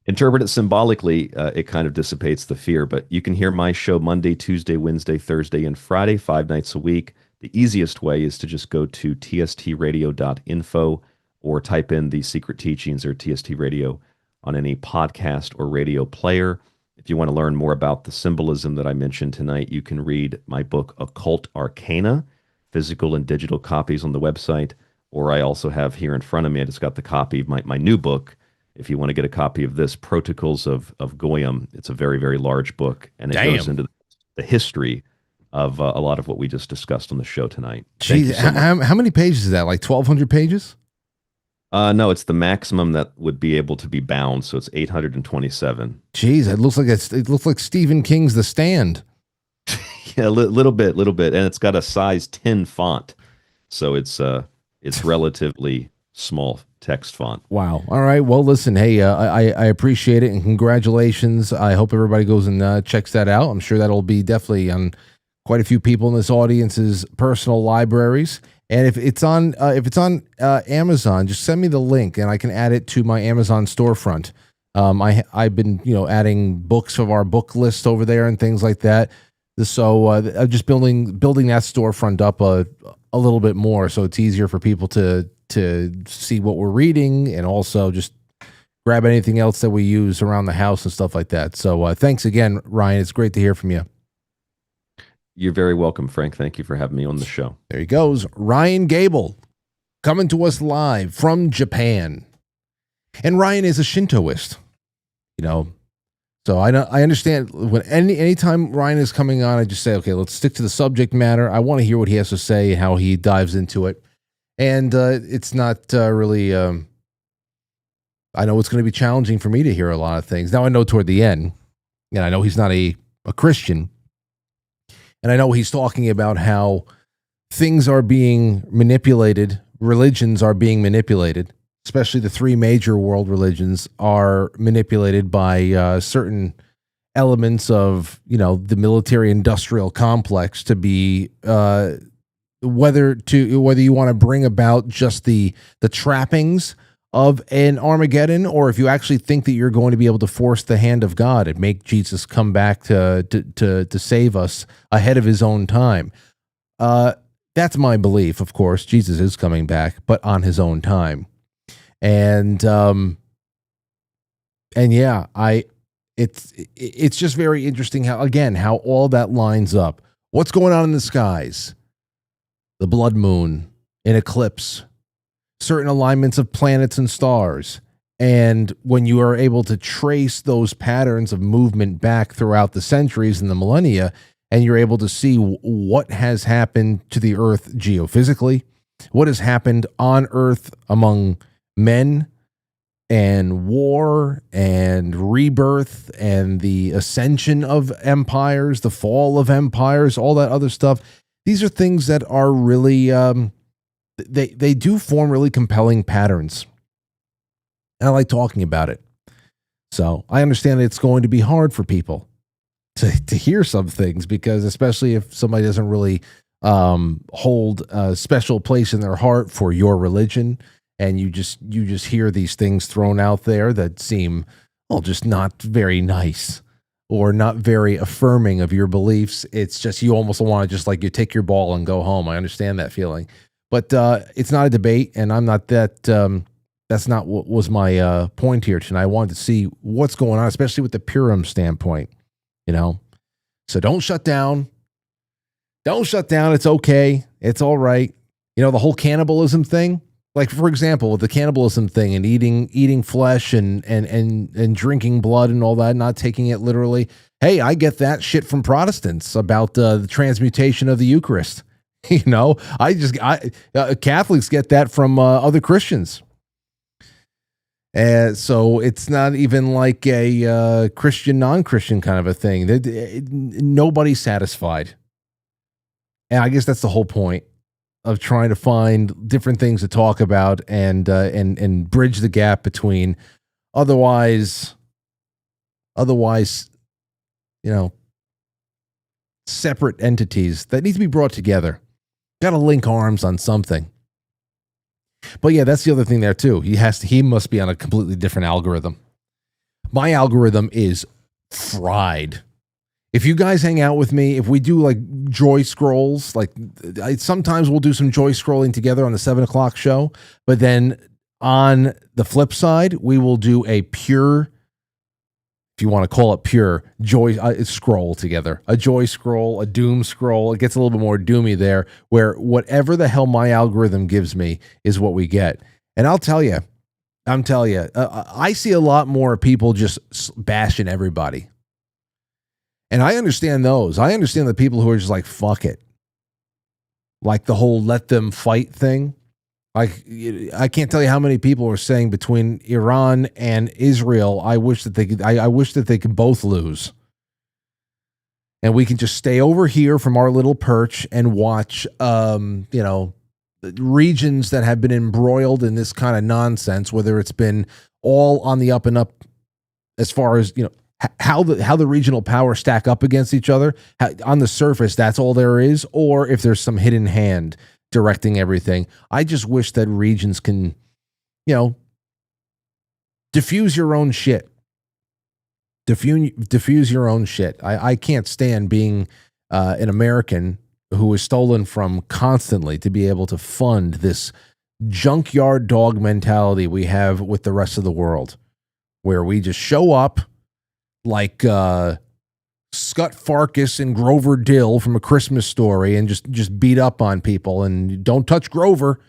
Interpret it symbolically, it kind of dissipates the fear. But you can hear my show Monday, Tuesday, Wednesday, Thursday, and Friday, 5 nights a week. The easiest way is to just go to tstradio.info or type in The Secret Teachings or TST Radio on any podcast or radio player. If you want to learn more about the symbolism that I mentioned tonight, you can read my book, Occult Arcana, physical and digital copies on the website, or I also have here in front of me, I just got the copy of my new book. If you want to get a copy of this, Protocols of Goyim, it's a very, very large book, and it goes into the history of a lot of what we just discussed on the show tonight. Jeez, how many pages is that? Like 1,200 pages? No, it's the maximum that would be able to be bound, so it's 827. Jeez, it looks like Stephen King's The Stand. Yeah, a little bit, and it's got a size 10 font, so it's relatively small text font. Wow. All right. Well, listen. Hey, I appreciate it, and congratulations. I hope everybody goes and checks that out. I'm sure that'll be definitely on quite a few people in this audience's personal libraries. And if it's on Amazon, just send me the link, and I can add it to my Amazon storefront. I've been adding books of our book list over there and things like that. So I'm just building that storefront up a little bit more, so it's easier for people to see what we're reading, and also just grab anything else that we use around the house and stuff like that. So thanks again, Ryan. It's great to hear from you. You're very welcome, Frank. Thank you for having me on the show. There he goes. Ryan Gable coming to us live from Japan. And Ryan is a Shintoist, you know. So I understand when anytime Ryan is coming on, I just say, okay, let's stick to the subject matter. I want to hear what he has to say, how he dives into it. And it's not really, I know it's going to be challenging for me to hear a lot of things. Now I know toward the end, and I know he's not a Christian. And I know he's talking about how things are being manipulated, religions are being manipulated, especially the three major world religions are manipulated by certain elements of, you know, the military-industrial complex to be whether you want to bring about just the trappings of an Armageddon, or if you actually think that you're going to be able to force the hand of God and make Jesus come back to save us ahead of his own time. That's my belief, of course. Jesus is coming back, but on his own time. And yeah, it's just very interesting how all that lines up. What's going on in the skies? The blood moon, an eclipse, certain alignments of planets and stars. And when you are able to trace those patterns of movement back throughout the centuries and the millennia, and you're able to see what has happened to the Earth geophysically, what has happened on Earth among men and war and rebirth and the ascension of empires, the fall of empires, all that other stuff. These are things that are really, they do form really compelling patterns. And I like talking about it. So I understand that it's going to be hard for people to hear some things, because especially if somebody doesn't really hold a special place in their heart for your religion, and you just hear these things thrown out there that seem, well, just not very nice or not very affirming of your beliefs. It's just, you almost want to just like, you take your ball and go home. I understand that feeling, but it's not a debate, and I'm not that. That's not what was my point here tonight. I wanted to see what's going on, especially with the Purim standpoint, you know. So don't shut down. Don't shut down. It's okay. It's all right. You know, the whole cannibalism thing. Like, for example, the cannibalism thing and eating flesh and drinking blood and all that, not taking it literally. Hey, I get that shit from Protestants about the transmutation of the Eucharist. You know, Catholics get that from other Christians. And so it's not even like a Christian, non-Christian kind of a thing. Nobody's satisfied. And I guess that's the whole point of trying to find different things to talk about and bridge the gap between otherwise, you know, separate entities that need to be brought together. Got to link arms on something. But yeah, that's the other thing there too. He must be on a completely different algorithm. My algorithm is fried. If you guys hang out with me, if we do like joy scrolls, like sometimes we'll do some joy scrolling together on the 7:00 show, but then on the flip side, we will do a pure, if you want to call it pure, joy scroll together. A joy scroll, a doom scroll. It gets a little bit more doomy there, where whatever the hell my algorithm gives me is what we get. And I'm telling you, I see a lot more people just bashing everybody. And I understand those. I understand the people who are just like, fuck it. Like the whole let them fight thing. Like, I can't tell you how many people are saying between Iran and Israel, I wish that they could both lose. And we can just stay over here from our little perch and watch, you know, regions that have been embroiled in this kind of nonsense, whether it's been all on the up and up as far as, you know, how the regional powers stack up against each other. On the surface, that's all there is, or if there's some hidden hand directing everything. I just wish that regions can, you know, diffuse your own shit. Diffuse your own shit. I can't stand being an American who is stolen from constantly to be able to fund this junkyard dog mentality we have with the rest of the world, where we just show up like Scott Farkas and Grover Dill from A Christmas Story and just beat up on people. And don't touch Grover.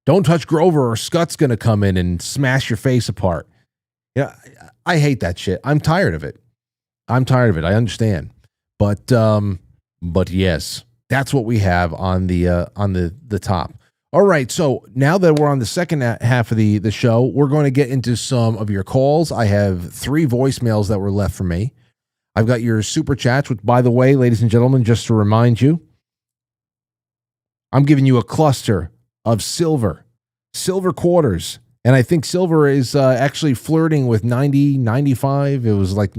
Don't touch Grover or Scott's going to come in and smash your face apart. Yeah, I hate that shit. I'm tired of it. I understand. But yes, that's what we have on the top. All right, so now that we're on the second half of the show, we're going to get into some of your calls. I have 3 voicemails that were left for me. I've got your super chats, which, by the way, ladies and gentlemen, just to remind you, I'm giving you a cluster of silver quarters. And I think silver is actually flirting with 90, 95. It was like,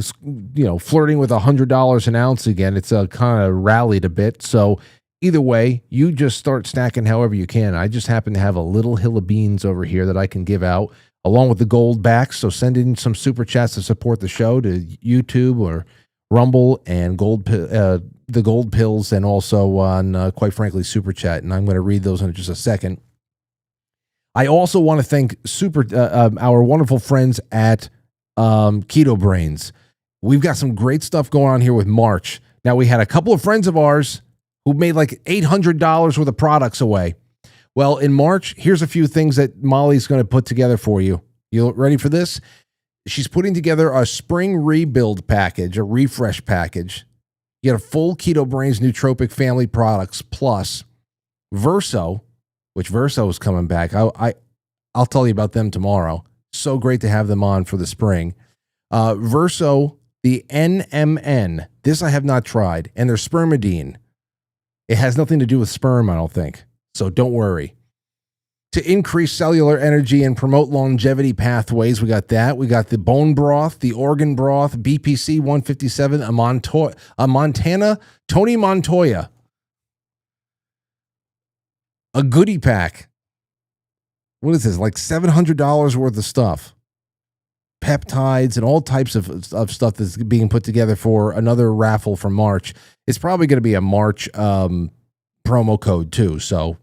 flirting with $100 an ounce again. It's kind of rallied a bit. So either way, you just start stacking however you can. I just happen to have a little hill of beans over here that I can give out, along with the gold backs. So send in some super chats to support the show to YouTube or Rumble and the gold pills, and also on Quite Frankly Super Chat. And I'm going to read those in just a second. I also want to thank our wonderful friends at Keto Brainz. We've got some great stuff going on here with March. Now, we had a couple of friends of ours who made like $800 worth of products away. Well, in March, here's a few things that Molly's going to put together for you. You ready for this? She's putting together a spring rebuild package, a refresh package. You get a full Keto Brainz Nootropic family products plus Verso, which Verso is coming back. I'll tell you about them tomorrow. So great to have them on for the spring. Verso, the NMN. This I have not tried. And their spermidine. It has nothing to do with sperm, I don't think. So don't worry. To increase cellular energy and promote longevity pathways, we got that. We got the bone broth, the organ broth, BPC 157, a Montana, Tony Montoya. A goodie pack. What is this? Like $700 worth of stuff. Peptides and all types of stuff that's being put together for another raffle for March. It's probably going to be a March promo code too. So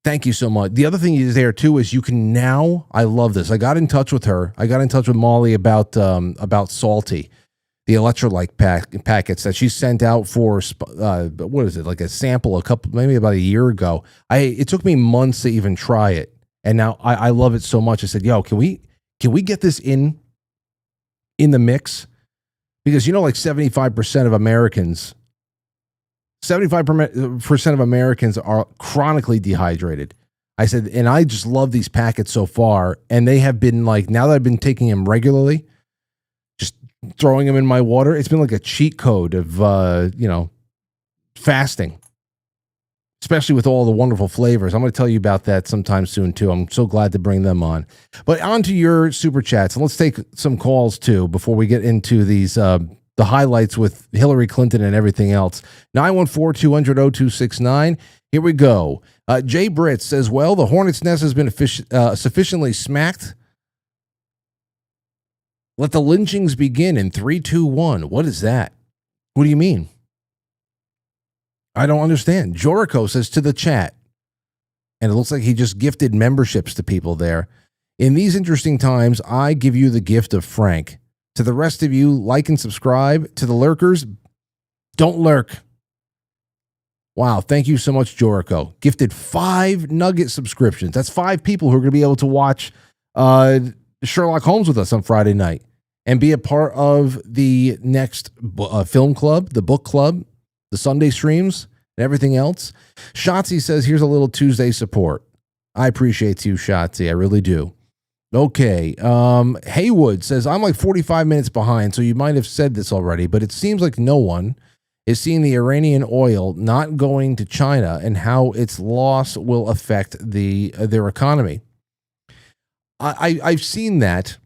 thank you so much. The other thing is there too is you can now, I love this. I got in touch with her. I got in touch with Molly about Salty, the electrolyte packets that she sent out for, what is it? Like a sample maybe about a year ago. It took me months to even try it. And now I love it so much. I said, yo, can we get this in the mix? Because like 75% of Americans, 75% of Americans are chronically dehydrated. I said, and I just love these packets so far. And they have been like, now that I've been taking them regularly, just throwing them in my water, it's been like a cheat code of, fasting. Especially with all the wonderful flavors. I'm going to tell you about that sometime soon, too. I'm so glad to bring them on. But on to your super chats. And let's take some calls, too, before we get into these the highlights with Hillary Clinton and everything else. 914-200-0269. Here we go. Jay Britt says, well, the hornet's nest has been sufficiently smacked. Let the lynchings begin in 3, 2, 1. What is that? What do you mean? I don't understand. Jorico says to the chat, and it looks like he just gifted memberships to people there. In these interesting times, I give you the gift of Frank. To the rest of you, like and subscribe. To the lurkers, don't lurk. Wow, thank you so much, Jorico. Gifted 5 Nugget subscriptions. That's 5 people who are going to be able to watch Sherlock Holmes with us on Friday night and be a part of the next film club, the book club, the Sunday streams, and everything else. Shotzi says, here's a little Tuesday support. I appreciate you, Shotzi. I really do. Okay. Haywood says, I'm like 45 minutes behind, so you might have said this already, but it seems like no one is seeing the Iranian oil not going to China and how its loss will affect their economy. I've seen that.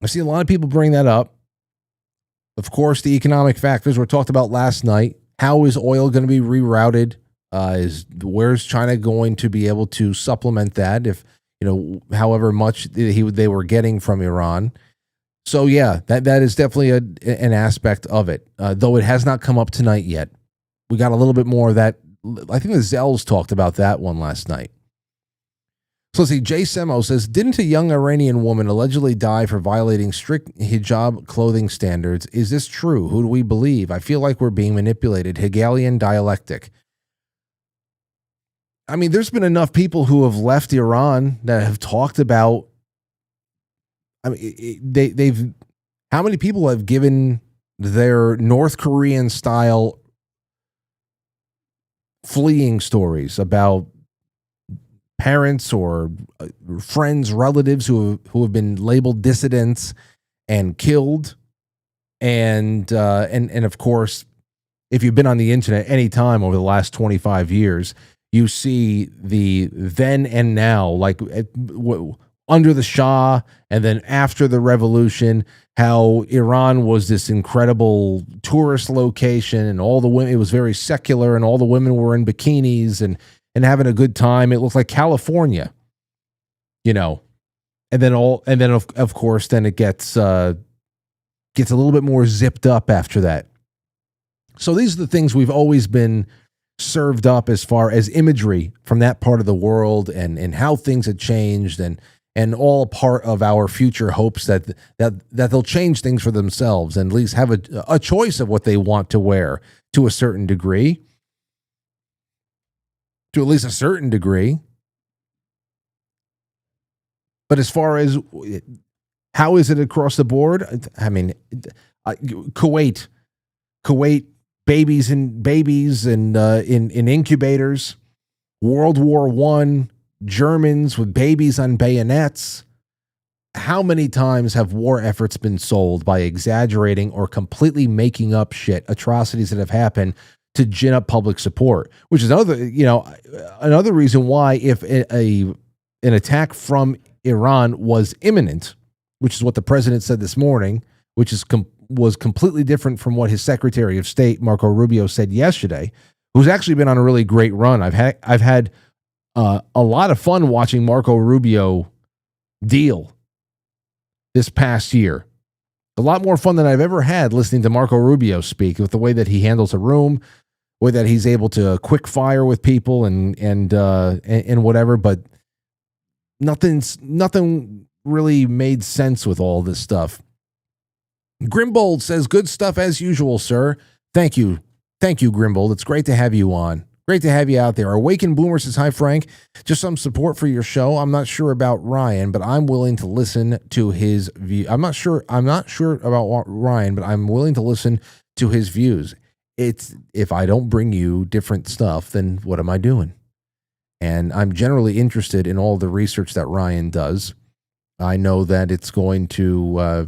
I've seen a lot of people bring that up. Of course, the economic factors were talked about last night. How is oil going to be rerouted? Where's China going to be able to supplement that if, however much they were getting from Iran? So, yeah, that is definitely an aspect of it, though it has not come up tonight yet. We got a little bit more of that. I think the Zells talked about that one last night. So let's see, Jay Semo says, didn't a young Iranian woman allegedly die for violating strict hijab clothing standards? Is this true? Who do we believe? I feel like we're being manipulated. Hegelian dialectic. I mean, there's been enough people who have left Iran that have talked about, I mean, they've, how many people have given their North Korean style fleeing stories about parents or friends, relatives who have been labeled dissidents and killed, and of course, if you've been on the internet any time over the last 25 years, you see the then and now, like under the Shah and then after the revolution, how Iran was this incredible tourist location, and all the women, it was very secular, and all the women were in bikinis and having a good time. It looked like California, you know, and then of course, then it gets a little bit more zipped up after that. So these are the things we've always been served up as far as imagery from that part of the world, and how things had changed, and all part of our future hopes that they'll change things for themselves and at least have a choice of what they want to wear to a certain degree. To at least a certain degree. But as far as how is it across the board? I mean, Kuwait, babies and in incubators, World War I, Germans with babies on bayonets. How many times have war efforts been sold by exaggerating or completely making up shit, atrocities that have happened, to gin up public support, which is another reason why, if an attack from Iran was imminent, which is what the president said this morning, which was completely different from what his Secretary of State Marco Rubio said yesterday, who's actually been on a really great run. I've had a lot of fun watching Marco Rubio deal this past year. A lot more fun than I've ever had listening to Marco Rubio speak, with the way that he handles a room, way that he's able to quick fire with people and whatever, but nothing really made sense with all this stuff. Grimbold says, good stuff as usual, sir. Thank you, Grimbold. It's great to have you on. Great to have you out there. Awakened Boomer says, hi, Frank. Just some support for your show. I'm not sure about Ryan, but I'm willing to listen to his view. I'm not sure about Ryan, but I'm willing to listen to his views. It's, if I don't bring you different stuff, then what am I doing? And I'm generally interested in all the research that Ryan does. I know that it's going to,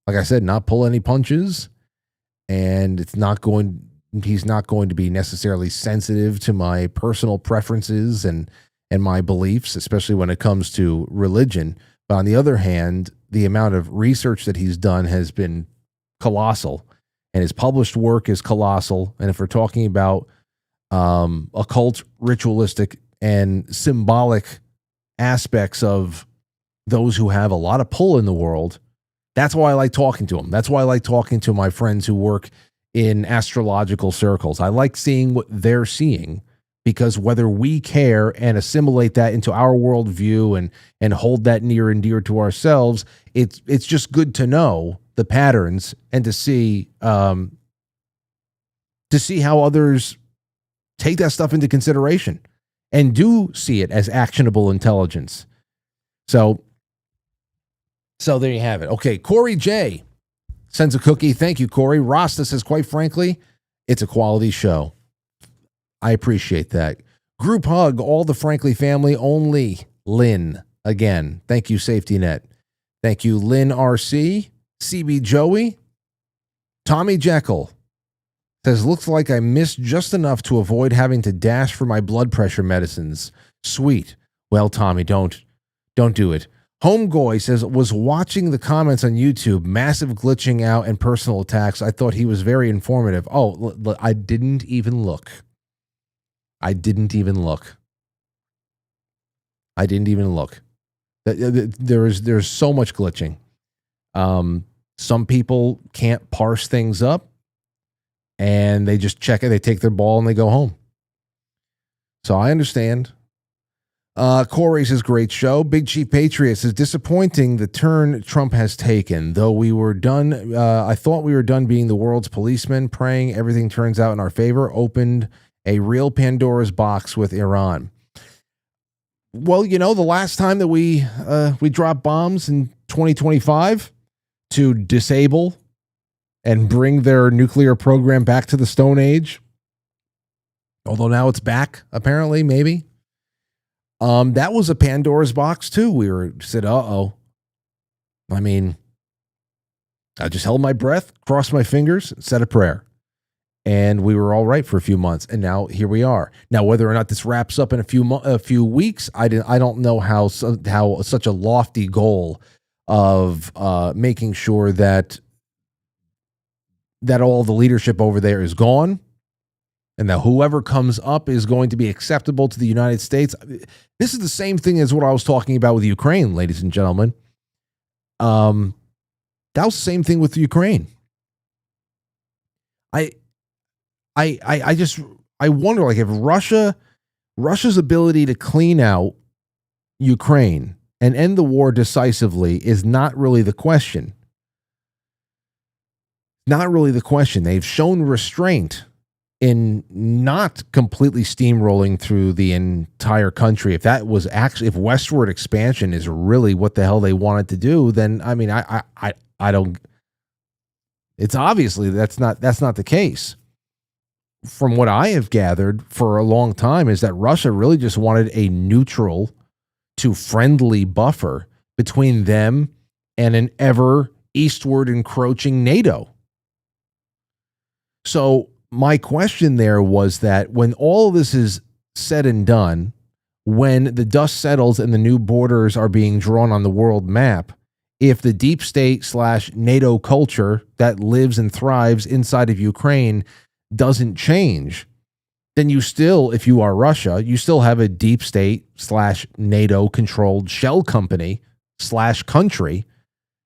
like I said, not pull any punches, and he's not going to be necessarily sensitive to my personal preferences and my beliefs, especially when it comes to religion. But on the other hand, the amount of research that he's done has been colossal, and his published work is colossal. And if we're talking about occult, ritualistic, and symbolic aspects of those who have a lot of pull in the world, that's why I like talking to him. That's why I like talking to my friends who work in astrological circles. I like seeing what they're seeing, because whether we care and assimilate that into our worldview and hold that near and dear to ourselves, it's just good to know the patterns and to see how others take that stuff into consideration and do see it as actionable intelligence. So there you have it. Okay, Corey J sends a cookie. Thank you, Corey. Rasta says, quite frankly, it's a quality show. I appreciate that. Group hug, all the Frankly family, only Lynn. Again, thank you, Safety Net. Thank you, Lynn RC, CB Joey. Tommy Jekyll says, looks like I missed just enough to avoid having to dash for my blood pressure medicines. Sweet. Well, Tommy, don't do it. Homegoy says, was watching the comments on YouTube, massive glitching out and personal attacks. I thought he was very informative. Oh, I didn't even look. There's so much glitching. Some people can't parse things up, and they just check it. They take their ball and they go home. So I understand. Corey says, great show. Big Chief Patriot says, disappointing the turn Trump has taken. Though we were done, I thought we were done being the world's policeman, praying everything turns out in our favor, opened a real Pandora's box with Iran. Well, the last time that we dropped bombs in 2025 to disable and bring their nuclear program back to the Stone Age, although now it's back, apparently, maybe. That was a Pandora's box too. We said, uh-oh. I mean, I just held my breath, crossed my fingers, said a prayer. And we were all right for a few months. And now here we are. Now, whether or not this wraps up in a few weeks, I don't know how such a lofty goal of making sure that all the leadership over there is gone, and that whoever comes up is going to be acceptable to the United States. This is the same thing as what I was talking about with Ukraine, ladies and gentlemen. That was the same thing with Ukraine. I wonder, like, if Russia's ability to clean out Ukraine and end the war decisively is not really the question. Not really the question. They've shown restraint in not completely steamrolling through the entire country. If that was actually, if westward expansion is really what the hell they wanted to do, then I mean, I don't. It's obviously that's not the case. From what I have gathered for a long time is that Russia really just wanted a neutral to friendly buffer between them and an ever eastward encroaching NATO. So my question there was that when all of this is said and done, when the dust settles and the new borders are being drawn on the world map, if the deep state / NATO culture that lives and thrives inside of Ukraine doesn't change, then you still, if you are Russia, you still have a deep state / NATO controlled shell company / country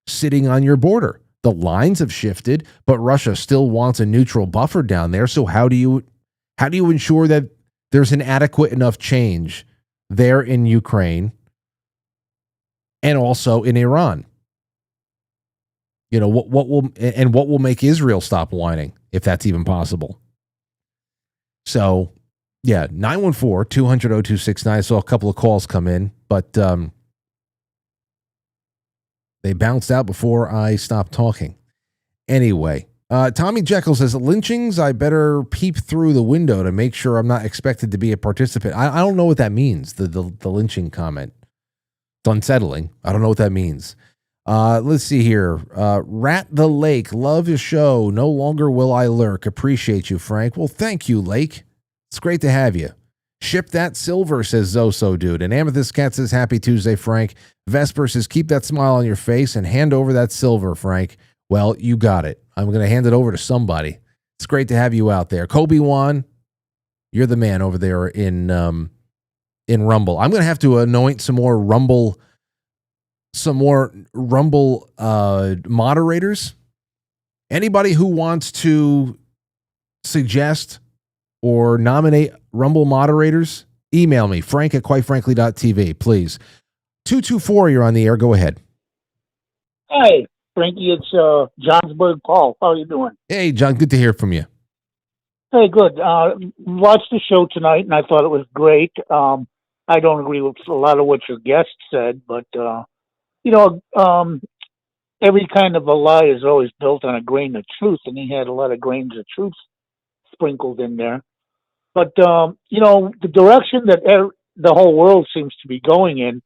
sitting on your border. The lines have shifted, but Russia still wants a neutral buffer down there. So how do you ensure that there's an adequate enough change there in Ukraine and also in Iran? What will make Israel stop whining, if that's even possible? So, yeah, 914-200-0269. I saw a couple of calls come in, but they bounced out before I stopped talking. Anyway, Tommy Jekyll says, lynchings, I better peep through the window to make sure I'm not expected to be a participant. I don't know what that means, the lynching comment. It's unsettling. I don't know what that means. Let's see here. Rat the Lake, love your show. No longer will I lurk. Appreciate you, Frank. Well, thank you, Lake. It's great to have you. Ship that silver, says Zoso Dude. And Amethyst Cat says, happy Tuesday, Frank. Vesper says, keep that smile on your face and hand over that silver, Frank. Well, you got it. I'm going to hand it over to somebody. It's great to have you out there. Kobe Wan, you're the man over there in Rumble. I'm going to have to anoint some more Rumble moderators. Anybody who wants to suggest or nominate Rumble moderators, email me, frank@quitefrankly.tv, please. 224, you're on the air. Go ahead. Hi, Frankie. It's Johnsburg Paul. How are you doing? Hey, John. Good to hear from you. Hey, good. Watched the show tonight, and I thought it was great. I don't agree with a lot of what your guest said, but, every kind of a lie is always built on a grain of truth, and he had a lot of grains of truth sprinkled in there. But, the direction that the whole world seems to be going in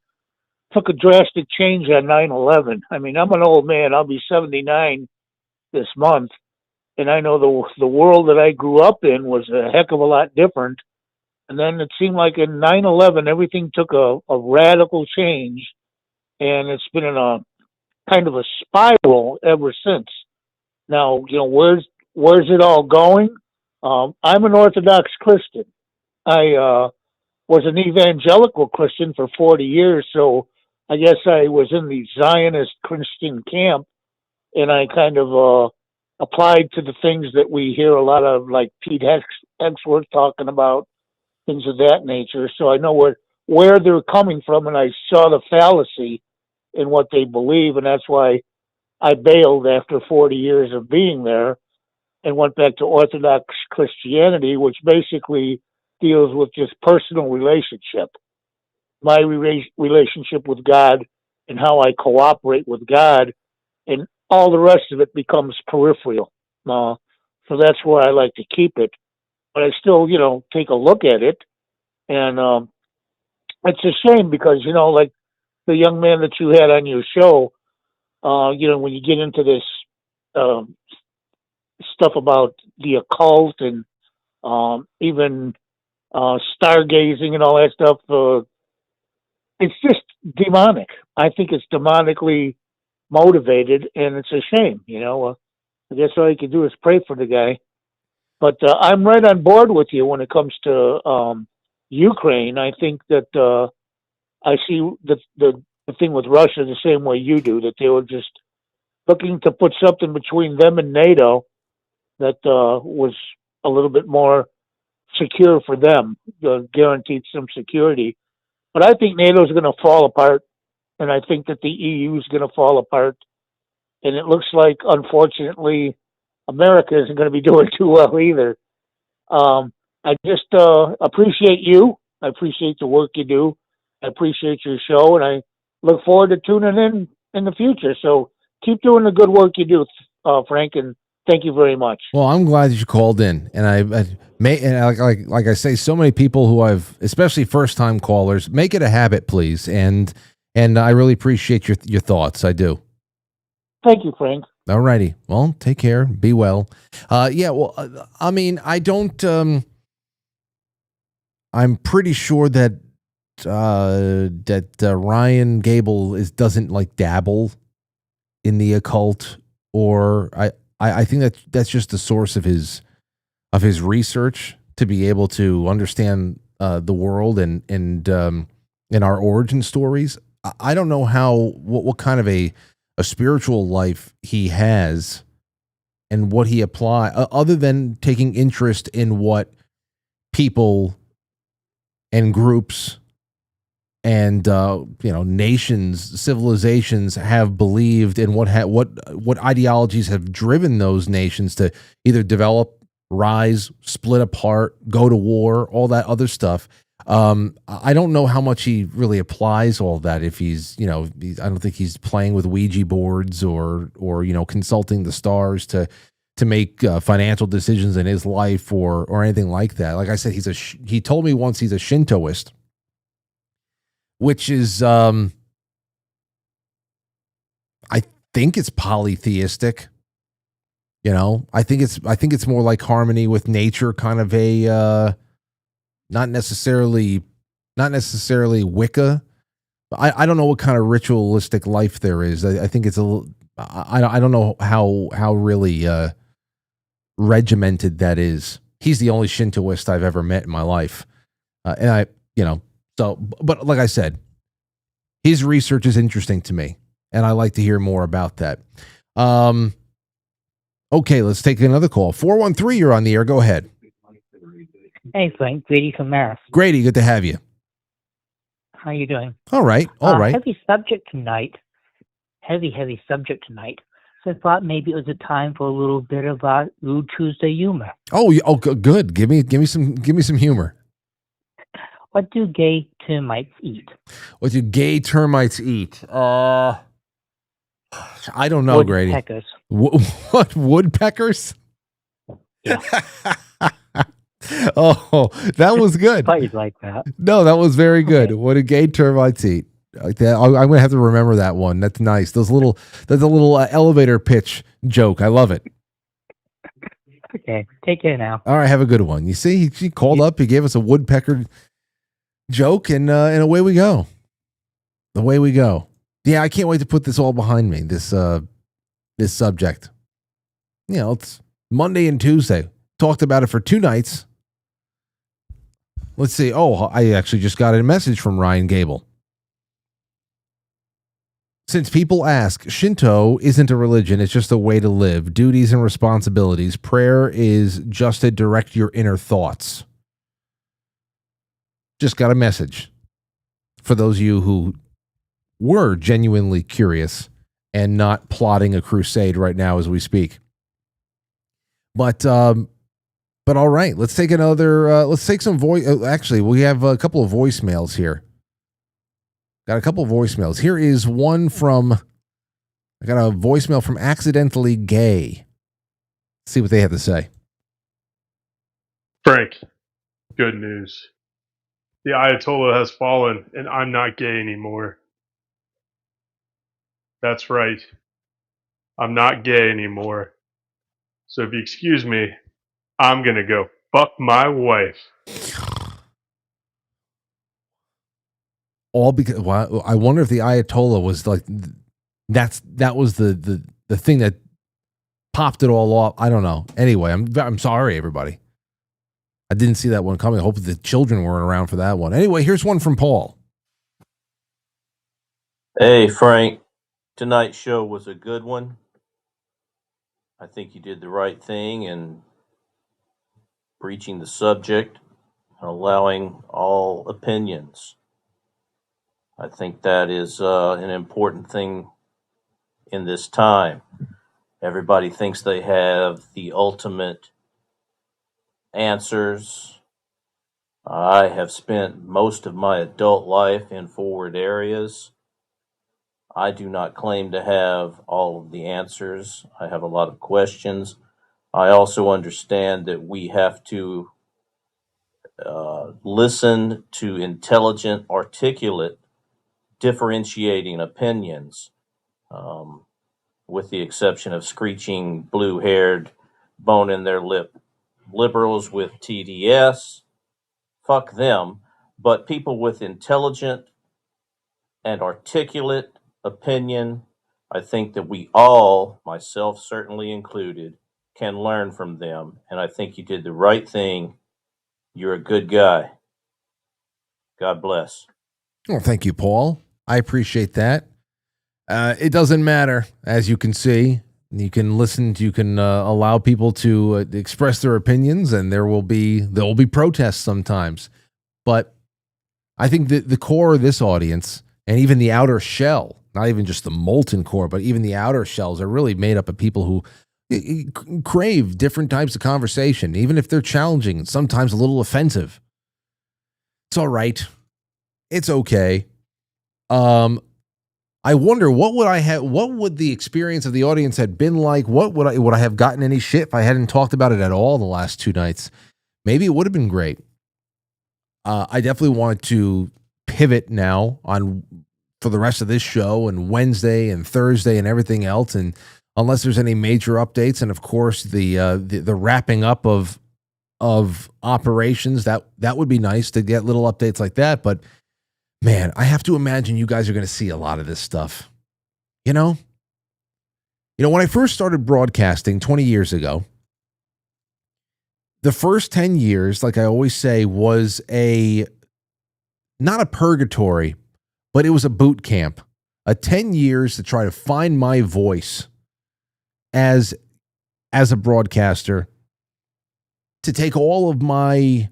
took a drastic change on 9/11. I mean, I'm an old man. I'll be 79 this month. And I know the world that I grew up in was a heck of a lot different. And then it seemed like in 9/11, everything took a radical change. And it's been in a kind of a spiral ever since. Now, where's it all going? I'm an Orthodox Christian. I was an evangelical Christian for 40 years, so I guess I was in the Zionist Christian camp, and I kind of applied to the things that we hear a lot of, like Pete Hexworth talking about, things of that nature. So I know what where they're coming from, and I saw the fallacy in what they believe, and that's why I bailed after 40 years of being there and went back to Orthodox Christianity, which basically deals with just personal relationship, my relationship with God and how I cooperate with God, and all the rest of it becomes peripheral. So that's where I like to keep it. But I still, take a look at it, and it's a shame because, like the young man that you had on your show, when you get into this stuff about the occult and even stargazing and all that stuff, it's just demonic. I think it's demonically motivated, and it's a shame. I guess all you can do is pray for the guy. But I'm right on board with you when it comes to Ukraine. I think that I see the thing with Russia the same way you do, that they were just looking to put something between them and NATO that was a little bit more secure for them, guaranteed some security. But I think NATO is going to fall apart, and I think that the EU is going to fall apart. And it looks like, unfortunately, America isn't going to be doing too well either. I just appreciate you. I appreciate the work you do. I appreciate your show, and I look forward to tuning in the future. So keep doing the good work you do, Frank, and thank you very much. Well, I'm glad that you called in, and like I say, so many people who especially first time callers, make it a habit, please, and I really appreciate your thoughts. I do. Thank you, Frank. All righty. Well, take care. Be well. I mean, I don't. I'm pretty sure that Ryan Gable doesn't like dabble in the occult, or I think that's just the source of his research to be able to understand the world and our origin stories. I don't know what kind of a spiritual life he has and what he apply other than taking interest in what people and groups and nations, civilizations have believed, and what ideologies have driven those nations to either develop, rise, split apart, go to war, all that other stuff. I don't know how much he really applies all that. If he's, I don't think he's playing with Ouija boards or consulting the stars to make financial decisions in his life or anything like that. Like I said, he told me once he's a Shintoist, which is, I think it's polytheistic. I think it's more like harmony with nature, kind of a, not necessarily Wicca. I don't know what kind of ritualistic life there is. I think it's a little, I don't know how really regimented that is. He's the only Shintoist I've ever met in my life. But like I said, his research is interesting to me, and I like to hear more about that. Okay, let's take another call. 413, you're on the air. Go ahead. Hey, Frank. Grady from Mass. Grady, good to have you. How you doing? All right. Heavy subject tonight. Heavy subject tonight. So I thought maybe it was a time for a little bit of Rude Tuesday humor. Oh, good. Give me some humor. What do gay termites eat? What do gay termites eat? I don't know, Grady. Woodpeckers. What, woodpeckers? Yeah. Oh, that was good. I thought you'd like that. No, that was very good. Okay. What do gay termites eat? Like that, I'm gonna have to remember that one. That's nice. That's a little elevator pitch joke. I love it. Okay, take care now. All right, have a good one. You see, he called up. He gave us a woodpecker joke, and away we go. Away we go. Yeah, I can't wait to put this all behind me. This subject. It's Monday and Tuesday. Talked about it for 2 nights. Let's see. Oh, I actually just got a message from Ryan Gable. Since people ask, Shinto isn't a religion, it's just a way to live. Duties and responsibilities. Prayer is just to direct your inner thoughts. Just got a message. for those of you who were genuinely curious and not plotting a crusade right now as we speak. But all right, let's take some voice. Actually, we have a couple of voicemails here. Got a couple of voicemails. Here is one from, I got a voicemail from Accidentally Gay. Let's see what they have to say. Frank, good news. The Ayatollah has fallen, and I'm not gay anymore. That's right. I'm not gay anymore. So if you excuse me, I'm going to go fuck my wife. All because, well, I wonder if the Ayatollah was like, that was the thing that popped it all off. I don't know. Anyway, I'm sorry, everybody. I didn't see that one coming. I hope the children weren't around for that one. Anyway, here's one from Paul. Hey, Frank. Tonight's show was a good one. I think you did the right thing in breaching the subject and allowing all opinions. I think that is an important thing in this time. Everybody thinks they have the ultimate answers. I have spent most of my adult life in forward areas. I do not claim to have all of the answers. I have a lot of questions. I also understand that we have to listen to intelligent, articulate, differentiating opinions, with the exception of screeching, blue-haired, bone in their lip liberals with TDS. Fuck them. But people with intelligent and articulate opinion, I think that we all, myself certainly included, can learn from them. And I think you did the right thing. You're a good guy. God bless. Well, thank you, Paul. I appreciate that. It doesn't matter, as you can see. You can listen. You can allow people to express their opinions, and there will be protests sometimes. But I think that the core of this audience, and even the outer shell, not even just the molten core, but even the outer shells, are really made up of people who crave different types of conversation, even if they're challenging and sometimes a little offensive. It's all right. It's okay. I wonder what would the experience of the audience had been like? Would I have gotten any shit if I hadn't talked about it at all the last 2 nights? Maybe it would have been great. I definitely wanted to pivot now for the rest of this show and Wednesday and Thursday and everything else. And unless there's any major updates, and of course the wrapping up of operations, that would be nice to get little updates like that. But man, I have to imagine you guys are going to see a lot of this stuff. You know, when I first started broadcasting 20 years ago, the first 10 years, like I always say, was not a purgatory, but it was a boot camp. 10 years to try to find my voice as a broadcaster, to take all of my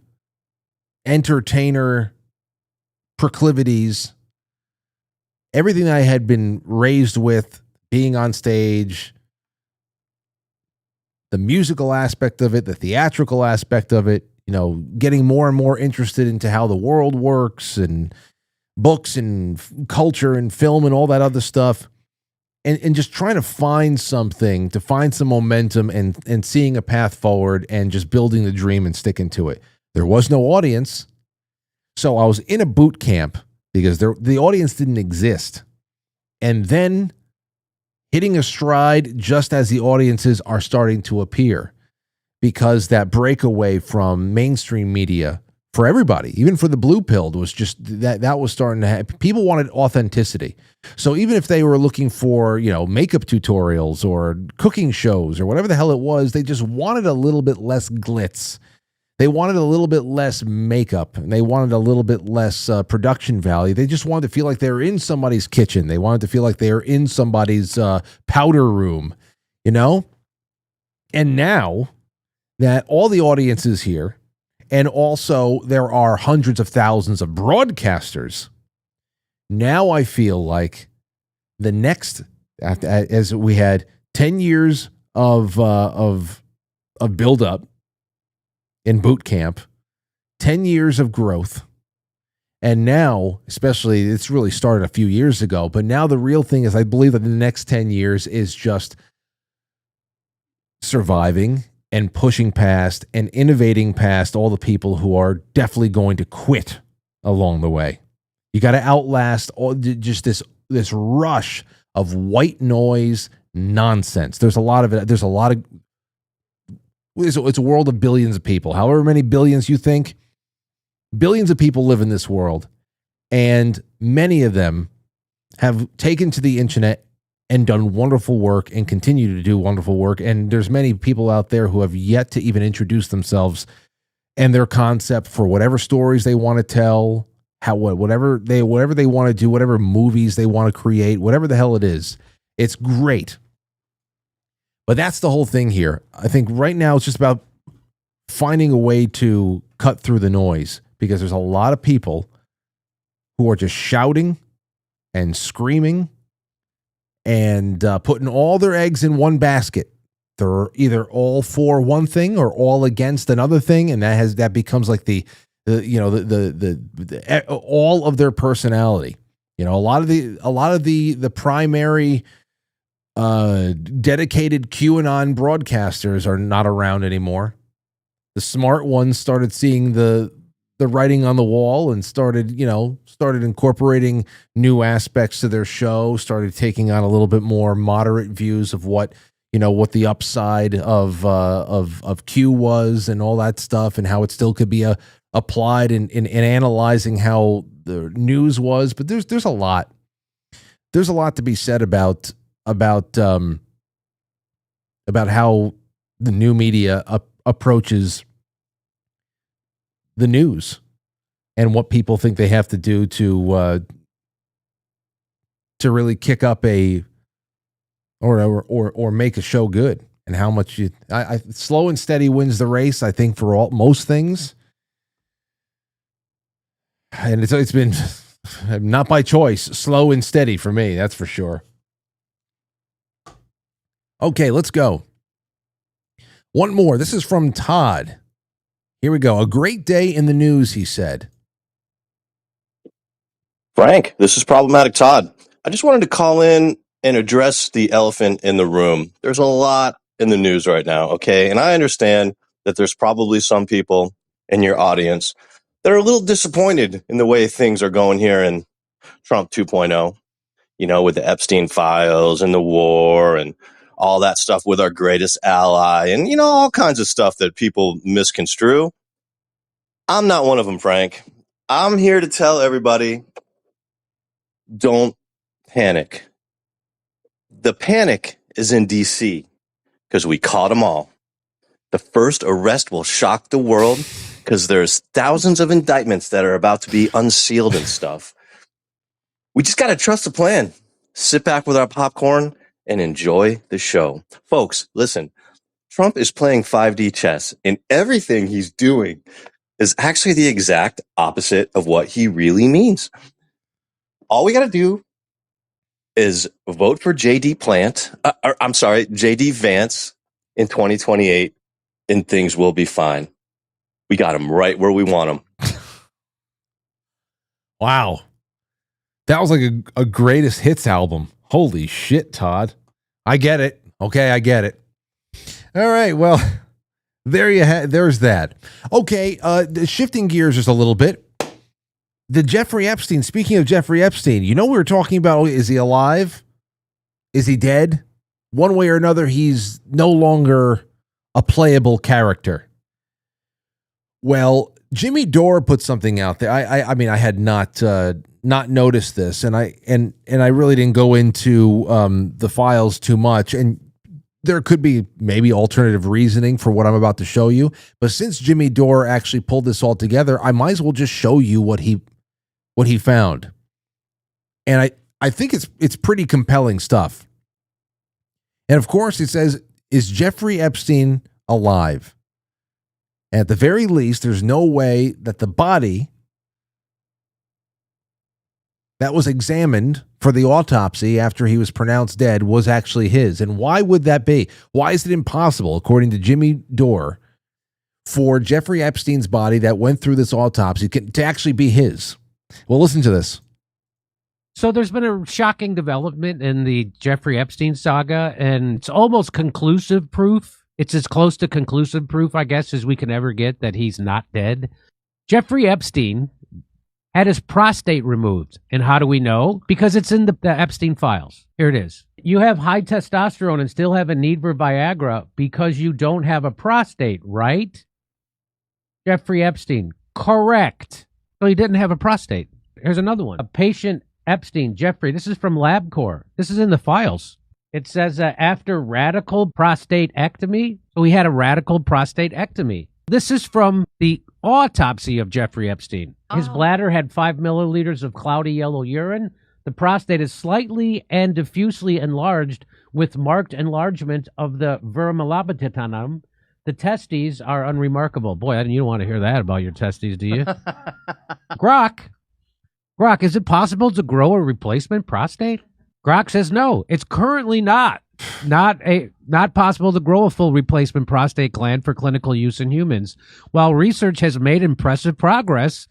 entertainer proclivities, everything I had been raised with, being on stage, the musical aspect of it, the theatrical aspect of it, getting more and more interested into how the world works and books and culture and film and all that other stuff, and just trying to find something, to find some momentum and seeing a path forward and just building the dream and sticking to it. There was no audience. So I was in a boot camp because the audience didn't exist. And then hitting a stride just as the audiences are starting to appear, because that breakaway from mainstream media for everybody, even for the blue pilled, was just that was starting to happen. People wanted authenticity. So even if they were looking for, makeup tutorials or cooking shows or whatever the hell it was, they just wanted a little bit less glitz. They wanted a little bit less makeup, and they wanted a little bit less production value. They just wanted to feel like they were in somebody's kitchen. They wanted to feel like they were in somebody's powder room, And now that all the audience is here, and also there are hundreds of thousands of broadcasters, Now I feel like the next, as we had 10 years of build up in boot camp, 10 years of growth. And now, especially, it's really started a few years ago, but now the real thing is I believe that the next 10 years is just surviving and pushing past and innovating past all the people who are definitely going to quit along the way. You got to outlast all just this rush of white noise nonsense. There's a lot of it. It's a world of billions of people. However many billions you think, billions of people live in this world, and many of them have taken to the internet and done wonderful work and continue to do wonderful work. And there's many people out there who have yet to even introduce themselves and their concept for whatever stories they want to tell, whatever they want to do, whatever movies they want to create, whatever the hell it is. It's great. But that's the whole thing here. I think right now it's just about finding a way to cut through the noise, because there's a lot of people who are just shouting and screaming and putting all their eggs in one basket. They're either all for one thing or all against another thing, and that becomes like the all of their personality. You know, a lot of the primary dedicated QAnon broadcasters are not around anymore. The smart ones started seeing the writing on the wall and started incorporating new aspects to their show, started taking on a little bit more moderate views of what the upside of Q was and all that stuff, and how it still could be applied in analyzing how the news was. But there's a lot to be said about how the new media approaches the news and what people think they have to do to really kick up or make a show good, and how much slow and steady wins the race, I think, for most things. And it's been not by choice, slow and steady for me, that's for sure. Okay, let's go. One more. This is from Todd. Here we go. A great day in the news, he said. Frank, this is Problematic Todd. I just wanted to call in and address the elephant in the room. There's a lot in the news right now, okay? And I understand that there's probably some people in your audience that are a little disappointed in the way things are going here in Trump 2.0, with the Epstein files and the war and all that stuff with our greatest ally and, all kinds of stuff that people misconstrue. I'm not one of them, Frank. I'm here to tell everybody, don't panic. The panic is in D.C. because we caught them all. The first arrest will shock the world because there's thousands of indictments that are about to be unsealed and stuff. We just got to trust the plan. Sit back with our popcorn and enjoy the show. Folks, listen, Trump is playing 5D chess, and everything he's doing is actually the exact opposite of what he really means. All we got to do is vote for JD Vance in 2028, and things will be fine. We got him right where we want him. Wow. That was like a greatest hits album. Holy shit, Todd. I get it. Okay, I get it. All right, well, there's that. Okay, shifting gears just a little bit. The Jeffrey Epstein, speaking of Jeffrey Epstein, we were talking about, is he alive? Is he dead? One way or another, he's no longer a playable character. Well, Jimmy Dore put something out there. I mean, I had not noticed this, and I really didn't go into the files too much, and there could be maybe alternative reasoning for what I'm about to show you. But since Jimmy Dore actually pulled this all together, I might as well just show you what he found. And I think it's pretty compelling stuff. And of course, it says, is Jeffrey Epstein alive? And at the very least, there's no way that the body that was examined for the autopsy after he was pronounced dead was actually his. And why would that be? Why is it impossible, according to Jimmy Dore, for Jeffrey Epstein's body that went through this autopsy to actually be his? Well, listen to this. So there's been a shocking development in the Jeffrey Epstein saga, and it's almost conclusive proof. It's as close to conclusive proof, I guess, as we can ever get that he's not dead. Jeffrey Epstein had his prostate removed. And how do we know? Because it's in the Epstein files. Here it is. You have high testosterone and still have a need for Viagra because you don't have a prostate, right? Jeffrey Epstein. Correct. So he didn't have a prostate. Here's another one. A patient, Epstein, Jeffrey. This is from LabCorp. This is in the files. It says after radical prostatectomy. So he had a radical prostatectomy. This is from the autopsy of Jeffrey Epstein. His bladder had 5 milliliters of cloudy yellow urine. The prostate is slightly and diffusely enlarged with marked enlargement of the vermilabitanum. The testes are unremarkable. Boy, you don't want to hear that about your testes, do you? Grok, is it possible to grow a replacement prostate? Grok says no. It's currently not possible to grow a full replacement prostate gland for clinical use in humans. While research has made impressive progress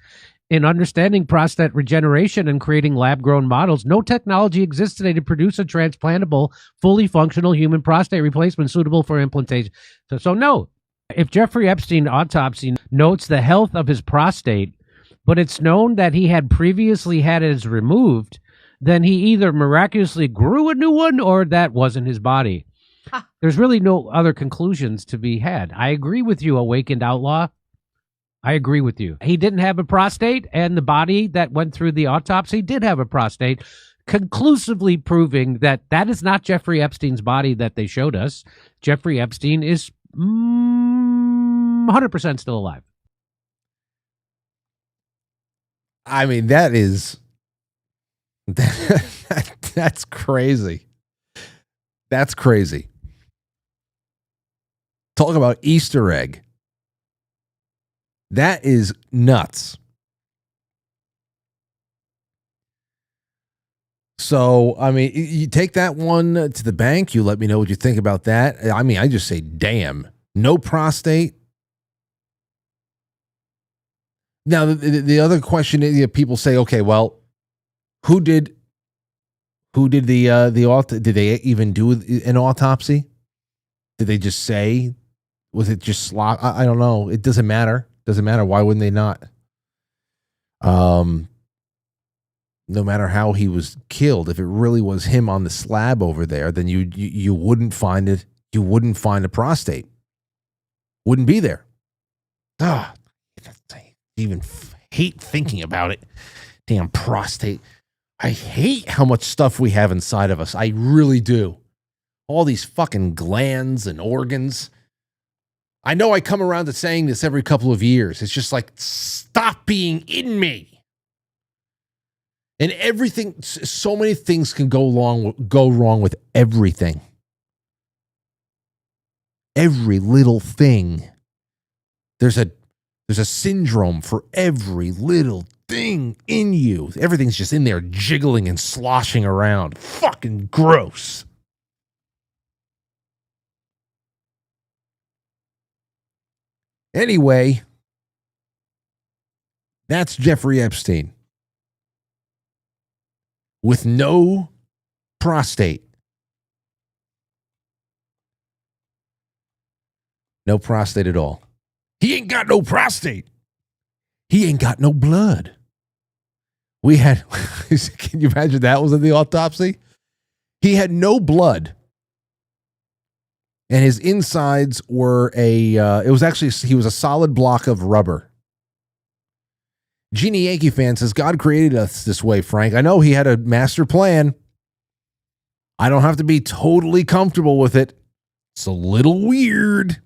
in understanding prostate regeneration and creating lab-grown models, no technology exists today to produce a transplantable, fully functional human prostate replacement suitable for implantation. So no. If Jeffrey Epstein autopsy notes the health of his prostate, but it's known that he had previously had it removed, then he either miraculously grew a new one or that wasn't his body. There's really no other conclusions to be had. I agree with you, Awakened Outlaw. I agree with you. He didn't have a prostate, and the body that went through the autopsy did have a prostate, conclusively proving that that is not Jeffrey Epstein's body that they showed us. Jeffrey Epstein is 100% still alive. I mean, that's crazy. That's crazy. Talk about Easter egg. That is nuts. So, I mean, you take that one to the bank. You let me know what you think about that. I mean, I just say, damn, no prostate. Now, the other question is, people say, okay, well, who did did they even do an autopsy? Did they just say, was it just slop? I don't know. It doesn't matter. Doesn't matter. Why wouldn't they not? No matter how he was killed, if it really was him on the slab over there, then you wouldn't find it. You wouldn't find a prostate. Wouldn't be there. I even hate thinking about it. Damn prostate. I hate how much stuff we have inside of us. I really do. All these fucking glands and organs. I know I come around to saying this every couple of years. It's just like, stop being in me. And everything, so many things can go wrong with everything. Every little thing. There's a syndrome for every little thing in you. Everything's just in there jiggling and sloshing around. Fucking gross. Anyway, that's Jeffrey Epstein. With no prostate. No prostate at all. He ain't got no prostate. He ain't got no blood. We had, can you imagine that was in the autopsy? He had no blood. And his insides were he was a solid block of rubber. Genie Yankee fan says, God created us this way, Frank. I know he had a master plan. I don't have to be totally comfortable with it. It's a little weird.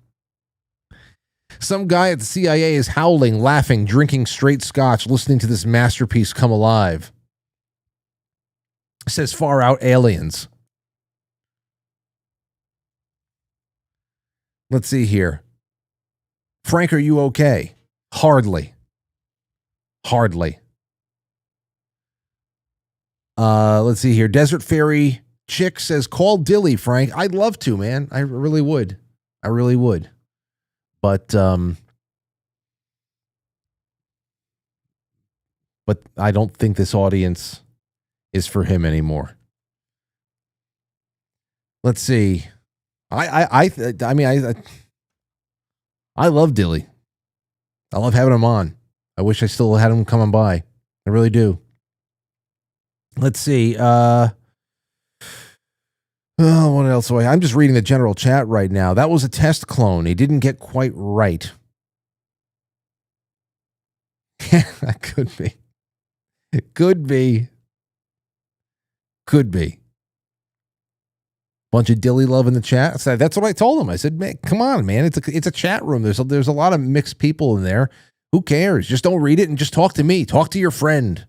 Some guy at the CIA is howling, laughing, drinking straight scotch, listening to this masterpiece come alive. It says far out aliens. Let's see here. Frank, are you okay? Hardly. Let's see here. Desert Fairy Chick says, call Dilly, Frank. I'd love to, man. I really would. I really would. But I don't think this audience is for him anymore. Let's see. I love Dilly. I love having him on. I wish I still had him coming by. I really do. Let's see. What else? I'm just reading the general chat right now. That was a test clone. He didn't get quite right. That could be. It could be. Could be. Bunch of Dilly love in the chat. So that's what I told him. I said, man, come on, man. It's a chat room. There's a lot of mixed people in there. Who cares? Just don't read it and just talk to me. Talk to your friend.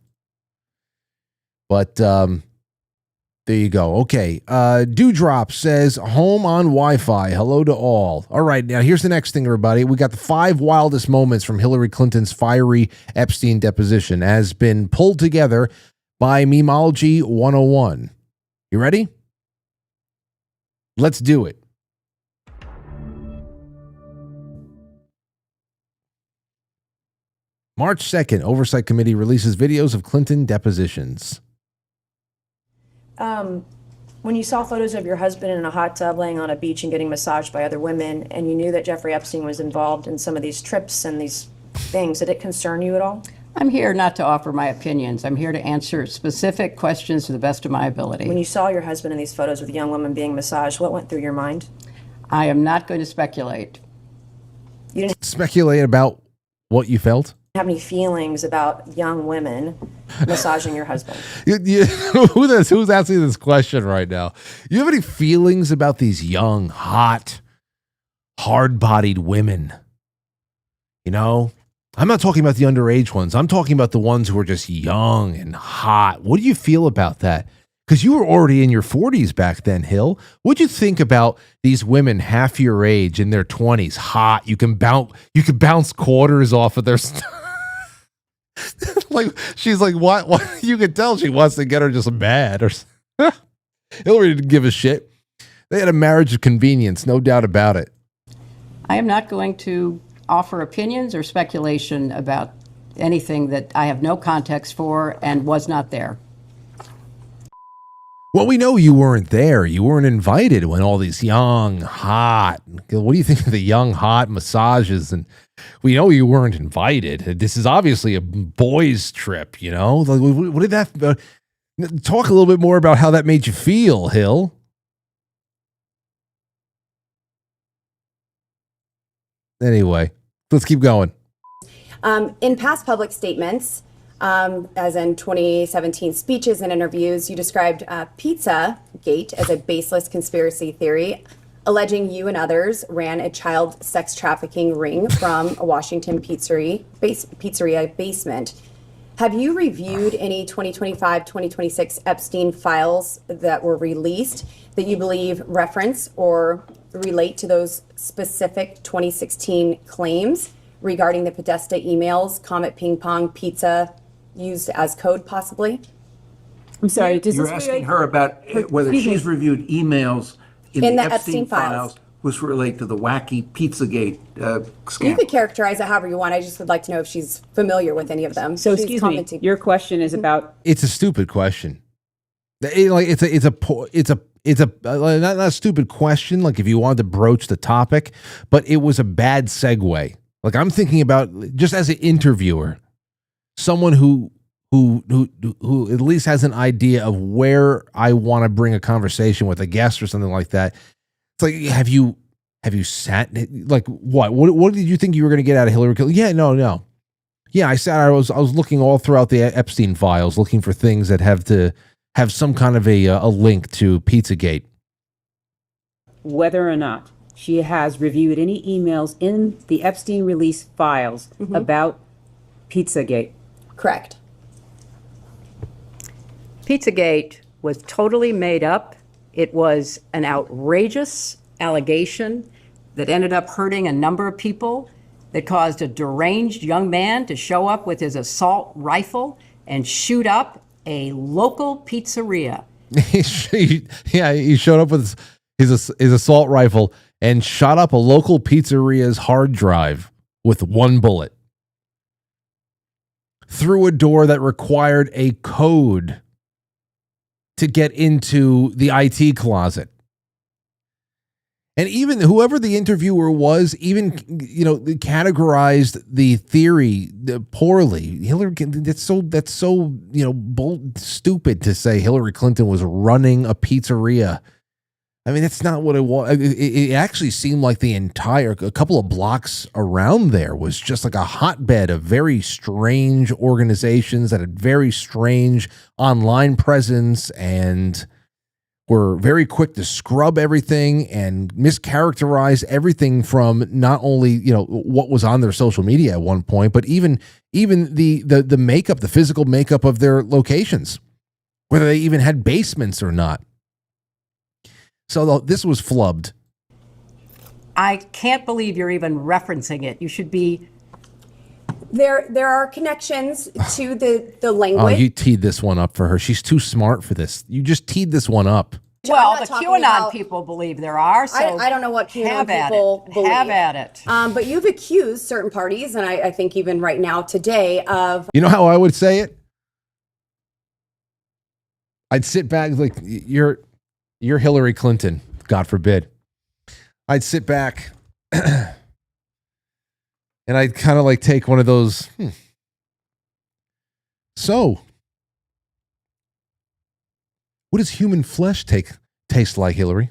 But there you go. Okay. Dewdrop says, home on Wi-Fi. Hello to all. All right. Now here's the next thing, everybody. We got the 5 wildest moments from Hillary Clinton's fiery Epstein deposition has been pulled together by Memology 101. You ready? Let's do it. March 2nd, Oversight Committee releases videos of Clinton depositions. When you saw photos of your husband in a hot tub laying on a beach and getting massaged by other women, and you knew that Jeffrey Epstein was involved in some of these trips and these things, did it concern you at all? I'm here not to offer my opinions. I'm here to answer specific questions to the best of my ability. When you saw your husband in these photos with a young woman being massaged, what went through your mind? I am not going to speculate. You didn't Speculate about what you felt? have any feelings about young women massaging your husband? Who's asking this question right now? You have any feelings about these young, hot, hard-bodied women? You know? I'm not talking about the underage ones. I'm talking about the ones who are just young and hot. What do you feel about that? Because you were already in your 40s back then, Hill. What'd you think about these women half your age in their 20s, hot? You can bounce quarters off of their like she's like, what? You could tell she wants to get her just mad. Or Hillary didn't give a shit. They had a marriage of convenience, no doubt about it. I am not going to offer opinions or speculation about anything that I have no context for and was not there. Well, we know you weren't there. You weren't invited when all these young, hot. What do you think of the young, hot massages? And we know you weren't invited. This is obviously a boys' trip, you know? What did that... talk a little bit more about how that made you feel, Hill. Anyway, let's keep going. In past public statements, as in 2017 speeches and interviews, you described Pizzagate as a baseless conspiracy theory, alleging you and others ran a child sex trafficking ring from a Washington pizzeria basement. Have you reviewed any 2025-2026 Epstein files that were released that you believe reference or relate to those specific 2016 claims regarding the Podesta emails, Comet Ping Pong Pizza used as code possibly? I'm sorry, you're asking her about whether she's reviewed emails in the Epstein files which relate to the wacky Pizzagate scam. You could characterize it however you want. I just would like to know if she's familiar with any of them. So excuse me, your question is about... It's a stupid question. It's not a stupid question, like if you wanted to broach the topic, but it was a bad segue. Like I'm thinking about, just as an interviewer, someone who at least has an idea of where I want to bring a conversation with a guest or something like that. It's like, have you sat, like what did you think you were going to get out of Hillary Clinton? Yeah, no. Yeah, I was looking all throughout the Epstein files, looking for things that have some kind of a link to Pizzagate. Whether or not she has reviewed any emails in the Epstein release files about Pizzagate. Correct. Pizzagate was totally made up. It was an outrageous allegation that ended up hurting a number of people, that caused a deranged young man to show up with his assault rifle and shoot up a local pizzeria. He showed up with his assault rifle and shot up a local pizzeria's hard drive with one bullet through a door that required a code to get into the IT closet. And even whoever the interviewer was, even, categorized the theory poorly. Hillary, that's so, stupid to say Hillary Clinton was running a pizzeria. I mean, that's not what it was. It actually seemed like a couple of blocks around there was just like a hotbed of very strange organizations that had very strange online presence and were very quick to scrub everything and mischaracterize everything from not only, what was on their social media at one point, but even the makeup, the physical makeup of their locations, whether they even had basements or not. So this was flubbed. I can't believe you're even referencing it. You should be. There are connections to the language. Oh, you teed this one up for her. She's too smart for this. You just teed this one up. Well, the QAnon people believe there are. So I don't know what QAnon people believe. Have at it. But you've accused certain parties, and I think even right now today of. You know how I would say it? I'd sit back like you're Hillary Clinton, God forbid. I'd sit back and I'd kind of like take one of those. So, what does human flesh taste like, Hillary?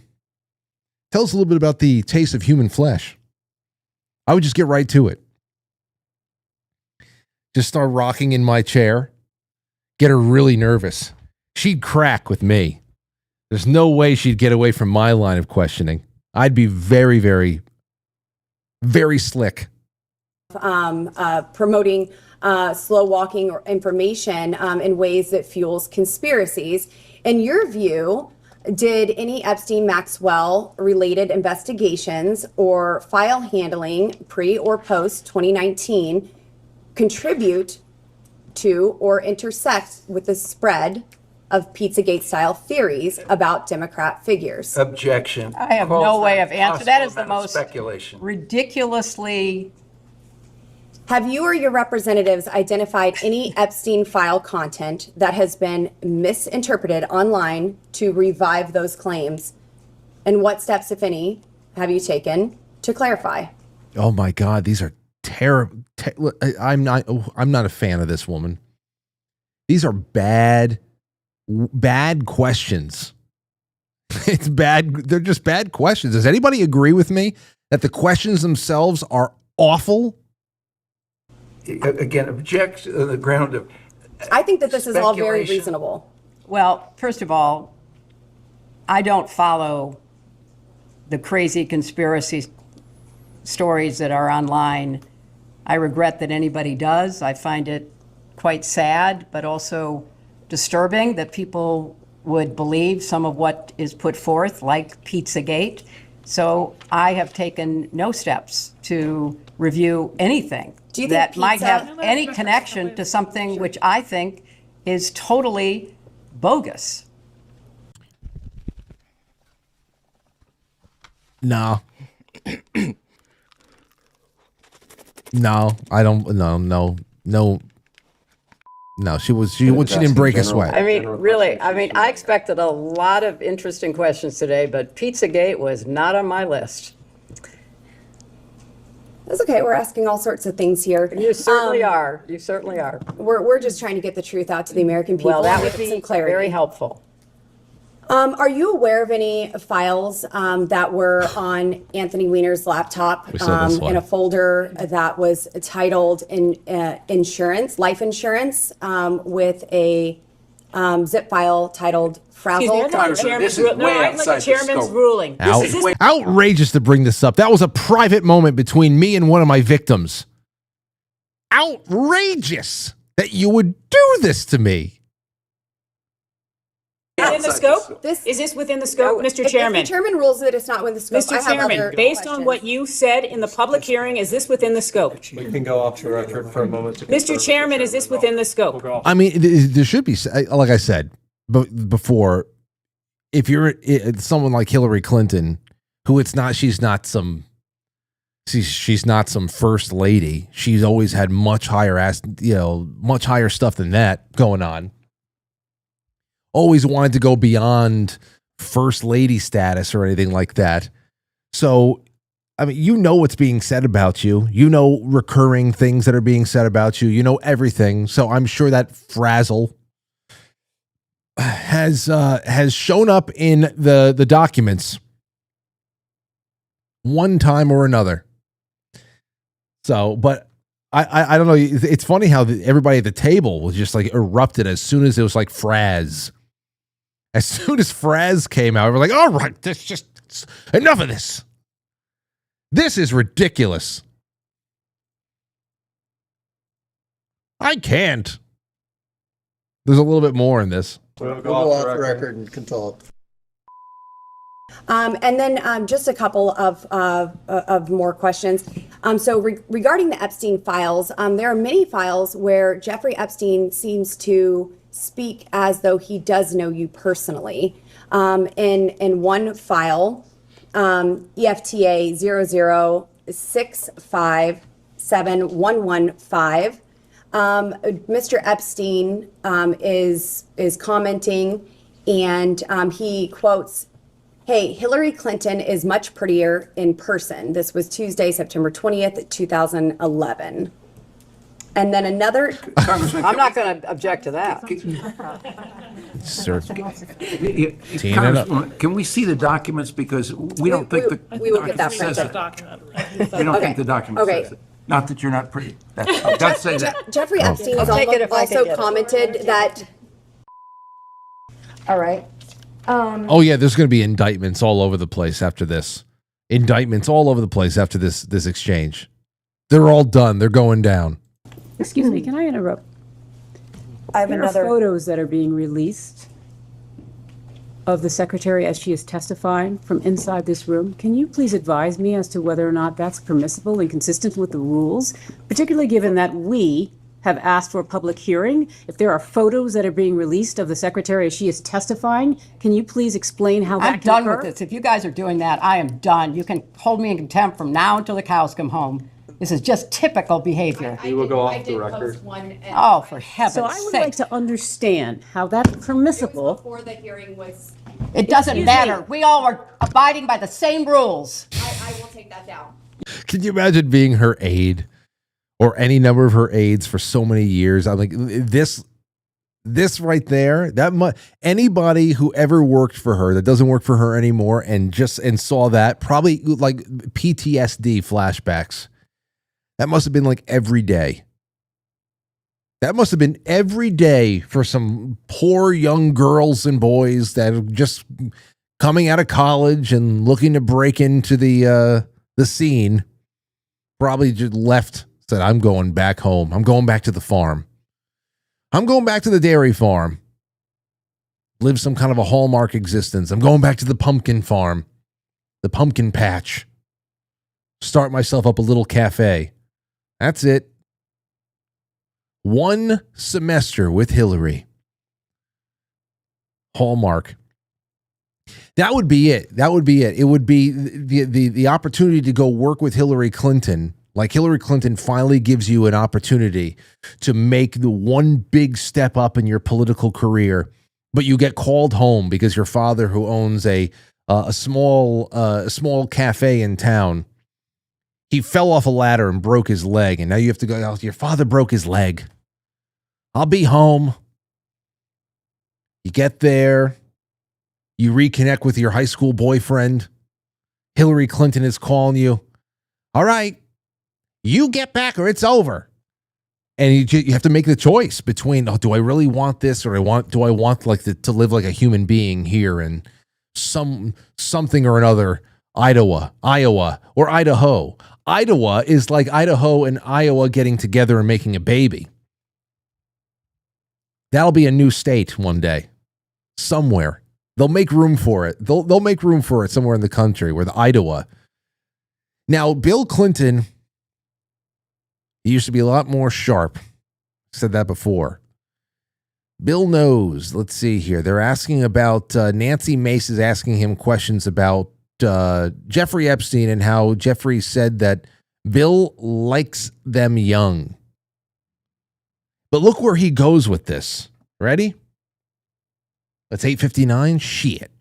Tell us a little bit about the taste of human flesh. I would just get right to it. Just start rocking in my chair. Get her really nervous. She'd crack with me. There's no way she'd get away from my line of questioning. I'd be very, very, very slick. Promoting slow walking or information in ways that fuels conspiracies. In your view, did any Epstein-Maxwell related investigations or file handling pre or post 2019 contribute to or intersect with the spread of Pizzagate-style theories about Democrat figures? Objection. I have no way of answering. That is the Possible most speculation. ridiculously. Have you or your representatives identified any Epstein file content that has been misinterpreted online to revive those claims? And what steps, if any, have you taken to clarify? Oh my God, these are terrible. I'm not a fan of this woman. These are bad questions. It's bad. They're just bad questions. Does anybody agree with me that the questions themselves are awful? Again, object on the ground of. I think that this is all very speculation. reasonable. Well, first of all, I don't follow the crazy conspiracy stories that are online. I regret that anybody does. I find it quite sad, but also disturbing that people would believe some of what is put forth, like Pizzagate. So I have taken no steps to review anything that might have any connection to something which I think is totally bogus. No. No, I don't. No, she didn't break a sweat. I mean, really, I expected a lot of interesting questions today, but Pizzagate was not on my list. That's okay. We're asking all sorts of things here. You certainly are. You certainly are. We're just trying to get the truth out to the American people. Well, that and would get be some clarity. very helpful. Are you aware of any files that were on Anthony Weiner's laptop in a folder that was titled insurance, life insurance, with a zip file titled Frazzle? This is way outside the chairman's scope. ruling. Outrageous to bring this up. That was a private moment between me and one of my victims. Outrageous that you would do this to me. This within the scope? Is this within the scope, Mr. Chairman? If the chairman rules that it's not within the scope, Mr. Chairman, based on what you said in the public hearing, is this within the scope? We can go off the record for a moment. Mr. Chairman, is this within the scope? I mean, there should be, like I said before, if you're someone like Hillary Clinton, who she's not some first lady. She's always had much higher stuff than that going on. Always wanted to go beyond first lady status or anything like that. So, I mean, you know what's being said about you. You know recurring things that are being said about you. You know everything. So I'm sure that frazzle has shown up in the documents one time or another. So, but I don't know. It's funny how everybody at the table was just like erupted as soon as it was like Fraz. As soon as Fraz came out, we're like, all right, enough of this. This is ridiculous. I can't. There's a little bit more in this. We'll go off the record and can talk. And then just a couple of more questions. Regarding the Epstein files, there are many files where Jeffrey Epstein seems to speak as though he does know you personally. In one file, EFTA 006571115, Mr. Epstein is commenting, and he quotes, "Hey, Hillary Clinton is much prettier in person." This was Tuesday, September 20th, 2011. And then another... I'm not going to object to that. Sir. Can we see the documents? Because we don't think the document says it. We don't think the document says it. Not that you're not pretty. Don't say that. Jeffrey Epstein has also commented that... All right. Oh yeah, there's going to be indictments all over the place after this. Indictments all over the place after this exchange. They're all done. They're going down. Excuse me, can I interrupt? There are photos that are being released of the secretary as she is testifying from inside this room. Can you please advise me as to whether or not that's permissible and consistent with the rules, particularly given that we have asked for a public hearing? If there are photos that are being released of the secretary as she is testifying, can you please explain how that I'm can done occur? with this. If you guys are doing that, I am done. You can hold me in contempt from now until the cows come home. This is just typical behavior. We will go off the record. Oh, for heaven's sake. So I would like to understand how that's permissible. Before the hearing was... It doesn't matter. We all are abiding by the same rules. I will take that down. Can you imagine being her aide or any number of her aides for so many years? I'm like, this right there, anybody who ever worked for her that doesn't work for her anymore and saw that, probably like PTSD flashbacks. That must have been like every day. That must have been every day for some poor young girls and boys that are just coming out of college and looking to break into the scene. Probably just left, said, I'm going back home. I'm going back to the farm. I'm going back to the dairy farm. Live some kind of a Hallmark existence. I'm going back to the pumpkin farm, the pumpkin patch. Start myself up a little cafe. That's it. One semester with Hillary. Hallmark. That would be it. That would be it. It would be the opportunity to go work with Hillary Clinton. Like Hillary Clinton finally gives you an opportunity to make the one big step up in your political career, but you get called home because your father, who owns a small cafe in town, he fell off a ladder and broke his leg, and now you have to go, oh, your father broke his leg. I'll be home. You get there. You reconnect with your high school boyfriend. Hillary Clinton is calling you. All right, you get back or it's over. And you have to make the choice between, oh, do I really want this, or do I want like to live like a human being here in something or another, Iowa, or Idaho. Iowa is like Idaho and Iowa getting together and making a baby. That'll be a new state one day, somewhere. They'll make room for it. They'll make room for it somewhere in the country, where the Idaho. Now, Bill Clinton, he used to be a lot more sharp. Said that before. Bill knows. Let's see here. They're asking about, Nancy Mace is asking him questions about Jeffrey Epstein and how Jeffrey said that Bill likes them young. But look where he goes with this. Ready? That's 8:59. Shit.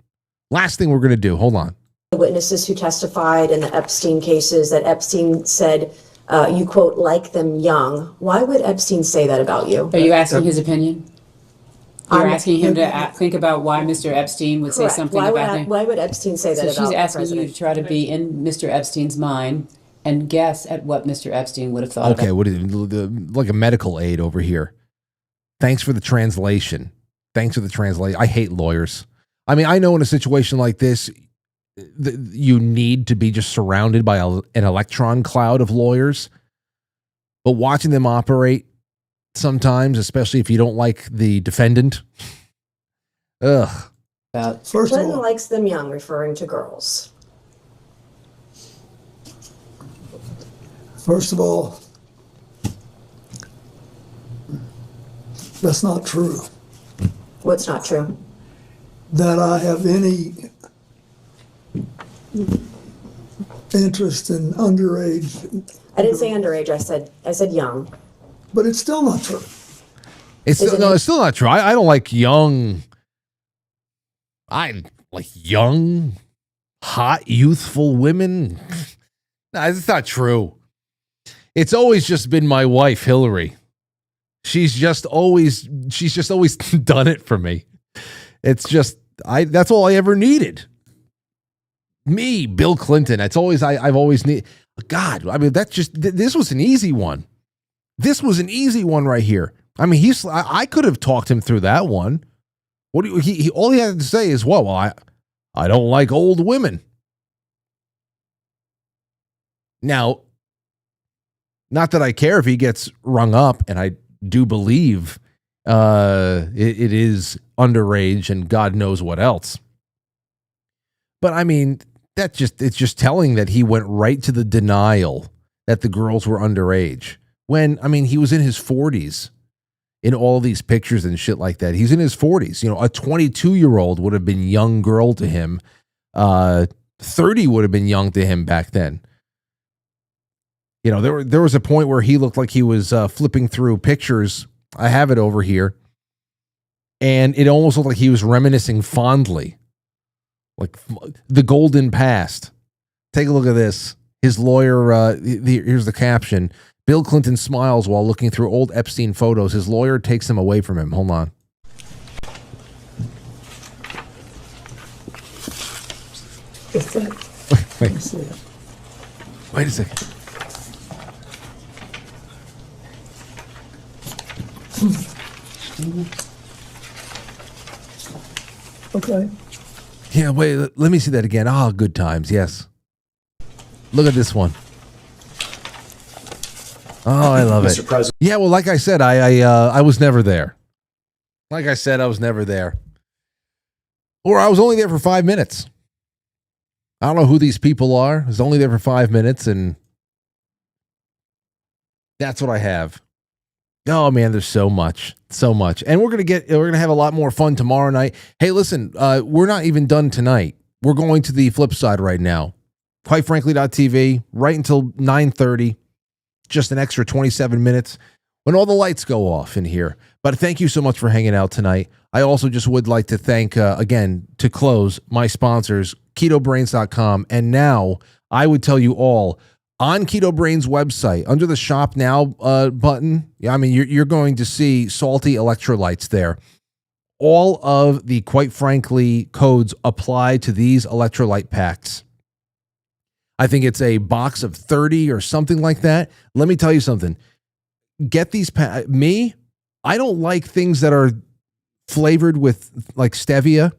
Last thing we're going to do. Hold on. The witnesses who testified in the Epstein cases that Epstein said, you quote, like them young. Why would Epstein say that about you? Are you asking his opinion? You're asking him to think about why Mr. Epstein would say Correct. something Why about would, him? why would Epstein say that So about she's the asking you president? to try to be in Mr. Epstein's mind and guess at what Mr. Epstein would have thought Okay, about. what is it? Like a medical aid over here. Thanks for the translation. Thanks for the translation. I hate lawyers. I mean, I know in a situation like this, you need to be just surrounded by an electron cloud of lawyers. But watching them operate sometimes, especially if you don't like the defendant, ugh. Clinton likes them young, referring to girls. First of all, that's not true. What's not true? That I have any interest in underage. I didn't say underage. I said young. But it's still not true. It's still not true. I don't like young. I like young, hot, youthful women. No, it's not true. It's always just been my wife, Hillary. She's just always done it for me. It's just that's all I ever needed. Me, Bill Clinton. That's always I've always needed. God, I mean, this was an easy one. This was an easy one right here. I mean, I could have talked him through that one. What do you, all he had to say is, well, I don't like old women. Now, not that I care if he gets rung up, and I do believe it is underage and God knows what else. But I mean, it's just telling that he went right to the denial that the girls were underage. When, I mean, he was in his 40s in all these pictures and shit like that. He's in his 40s. You know, a 22-year-old would have been young girl to him. 30 would have been young to him back then. You know, there was a point where he looked like he was flipping through pictures. I have it over here. And it almost looked like he was reminiscing fondly. Like the golden past. Take a look at this. His lawyer, here's the caption. Bill Clinton smiles while looking through old Epstein photos. His lawyer takes them away from him. Hold on. Wait a second. Okay. Yeah, wait, let me see that again. Ah, good times, yes. Look at this one. Oh, I love Mr. it. President. Yeah, well, like I said, I was never there. Like I said, I was never there. Or I was only there for 5 minutes. I don't know who these people are. I was only there for 5 minutes, and that's what I have. Oh man, there's so much, and we're gonna have a lot more fun tomorrow night. Hey, listen, we're not even done tonight. We're going to the flip side right now. Quite Frankly.tv, right until 9:30. Just an extra 27 minutes when all the lights go off in here. But thank you so much for hanging out tonight. I also just would like to thank again to close my sponsors, KetoBrainz.com, and now I would tell you all. On Keto Brainz website, under the Shop Now button, I mean, you're going to see salty electrolytes there. All of the Quite Frankly codes apply to these electrolyte packs. I think it's a box of 30 or something like that. Let me tell you something. Get these packs. Me, I don't like things that are flavored with like stevia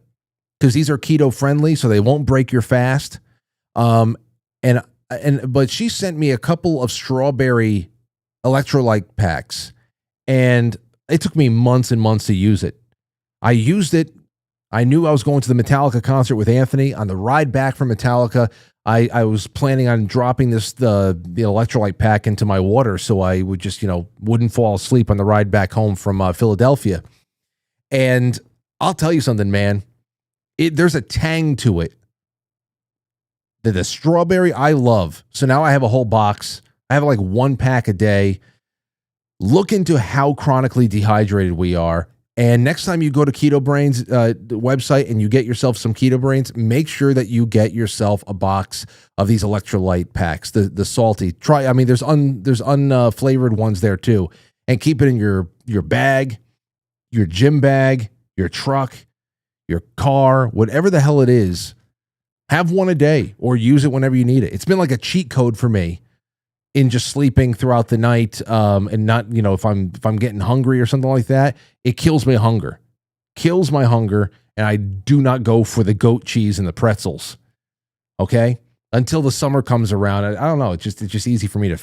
because these are keto friendly, so they won't break your fast. But she sent me a couple of strawberry electrolyte packs, and it took me months and months to use it. I used it I knew I was going to the Metallica concert with Anthony. On the ride back from Metallica, I was planning on dropping the electrolyte pack into my water so I would just, wouldn't fall asleep on the ride back home from Philadelphia. And I'll tell you something, man. There's a tang to it. The strawberry I love. So now I have a whole box. I have like 1 pack a day. Look into how chronically dehydrated we are. And next time you go to Keto Brainz website and you get yourself some Keto Brainz, make sure that you get yourself a box of these electrolyte packs, the salty. There's unflavored ones there too. And keep it in your bag, your gym bag, your truck, your car, whatever the hell it is. Have one a day or use it whenever you need it. It's been like a cheat code for me in just sleeping throughout the night, and not, if I'm getting hungry or something like that, it kills my hunger. Kills my hunger, and I do not go for the goat cheese and the pretzels. Okay? Until the summer comes around. I don't know. It's just easy for me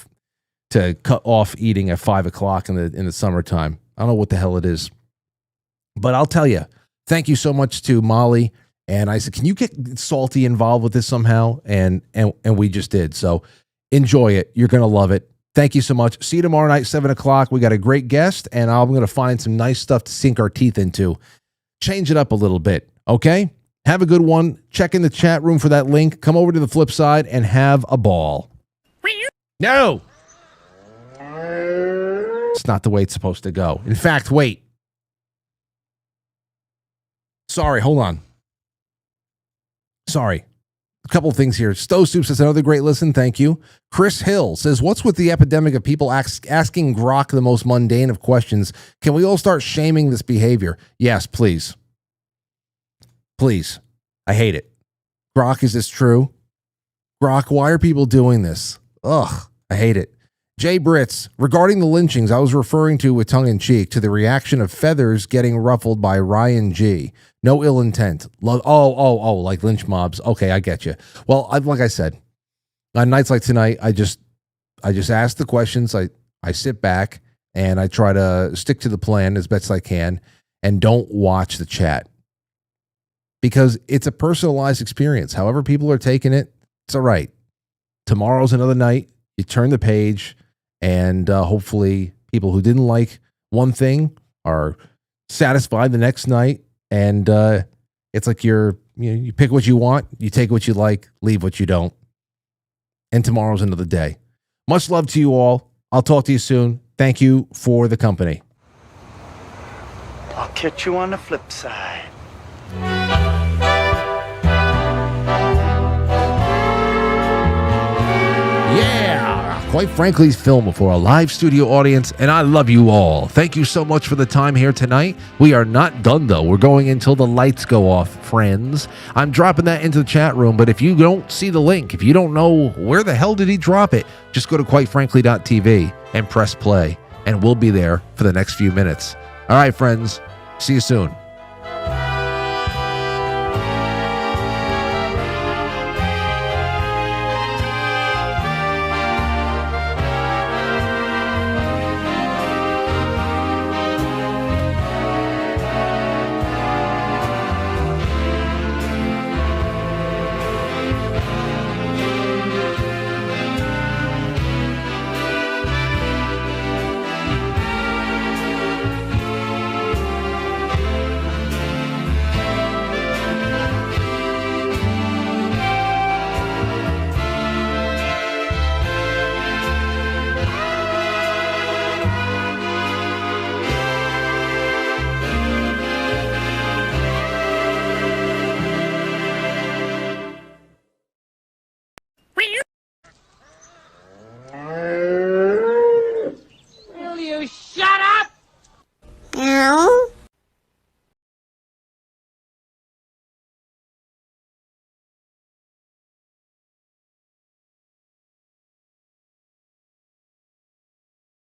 to cut off eating at 5 o'clock in the summertime. I don't know what the hell it is. But I'll tell you, thank you so much to Molly. And I said, can you get Salty involved with this somehow? And we just did. So enjoy it. You're going to love it. Thank you so much. See you tomorrow night, 7 o'clock. We got a great guest, and I'm going to find some nice stuff to sink our teeth into. Change it up a little bit, okay? Have a good one. Check in the chat room for that link. Come over to the flip side and have a ball. No! It's not the way it's supposed to go. In fact, wait. Sorry, hold on. Sorry. A couple of things here. Stowe Soup says, another great listen. Thank you. Chris Hill says, what's with the epidemic of people asking Grok the most mundane of questions? Can we all start shaming this behavior? Yes, please. Please. I hate it. Grok, is this true? Grok, why are people doing this? Ugh, I hate it. Jay Britz, regarding the lynchings, I was referring to with tongue-in-cheek to the reaction of feathers getting ruffled by Ryan G. No ill intent. Like lynch mobs. Okay, I get you. Well, like I said, on nights like tonight, I just ask the questions. I sit back and I try to stick to the plan as best I can and don't watch the chat. Because it's a personalized experience. However people are taking it, it's all right. Tomorrow's another night. You turn the page, and hopefully people who didn't like one thing are satisfied the next night. And it's like you pick what you want, you take what you like, leave what you don't. And tomorrow's another day. Much love to you all. I'll talk to you soon. Thank you for the company. I'll catch you on the flip side. Quite Frankly's film before a live studio audience, and I love you all. Thank you so much for the time here tonight. We are not done, though. We're going until the lights go off, friends. I'm dropping that into the chat room, but if you don't see the link, if you don't know where the hell did he drop it, just go to quitefrankly.tv and press play, and we'll be there for the next few minutes. All right, friends. See you soon.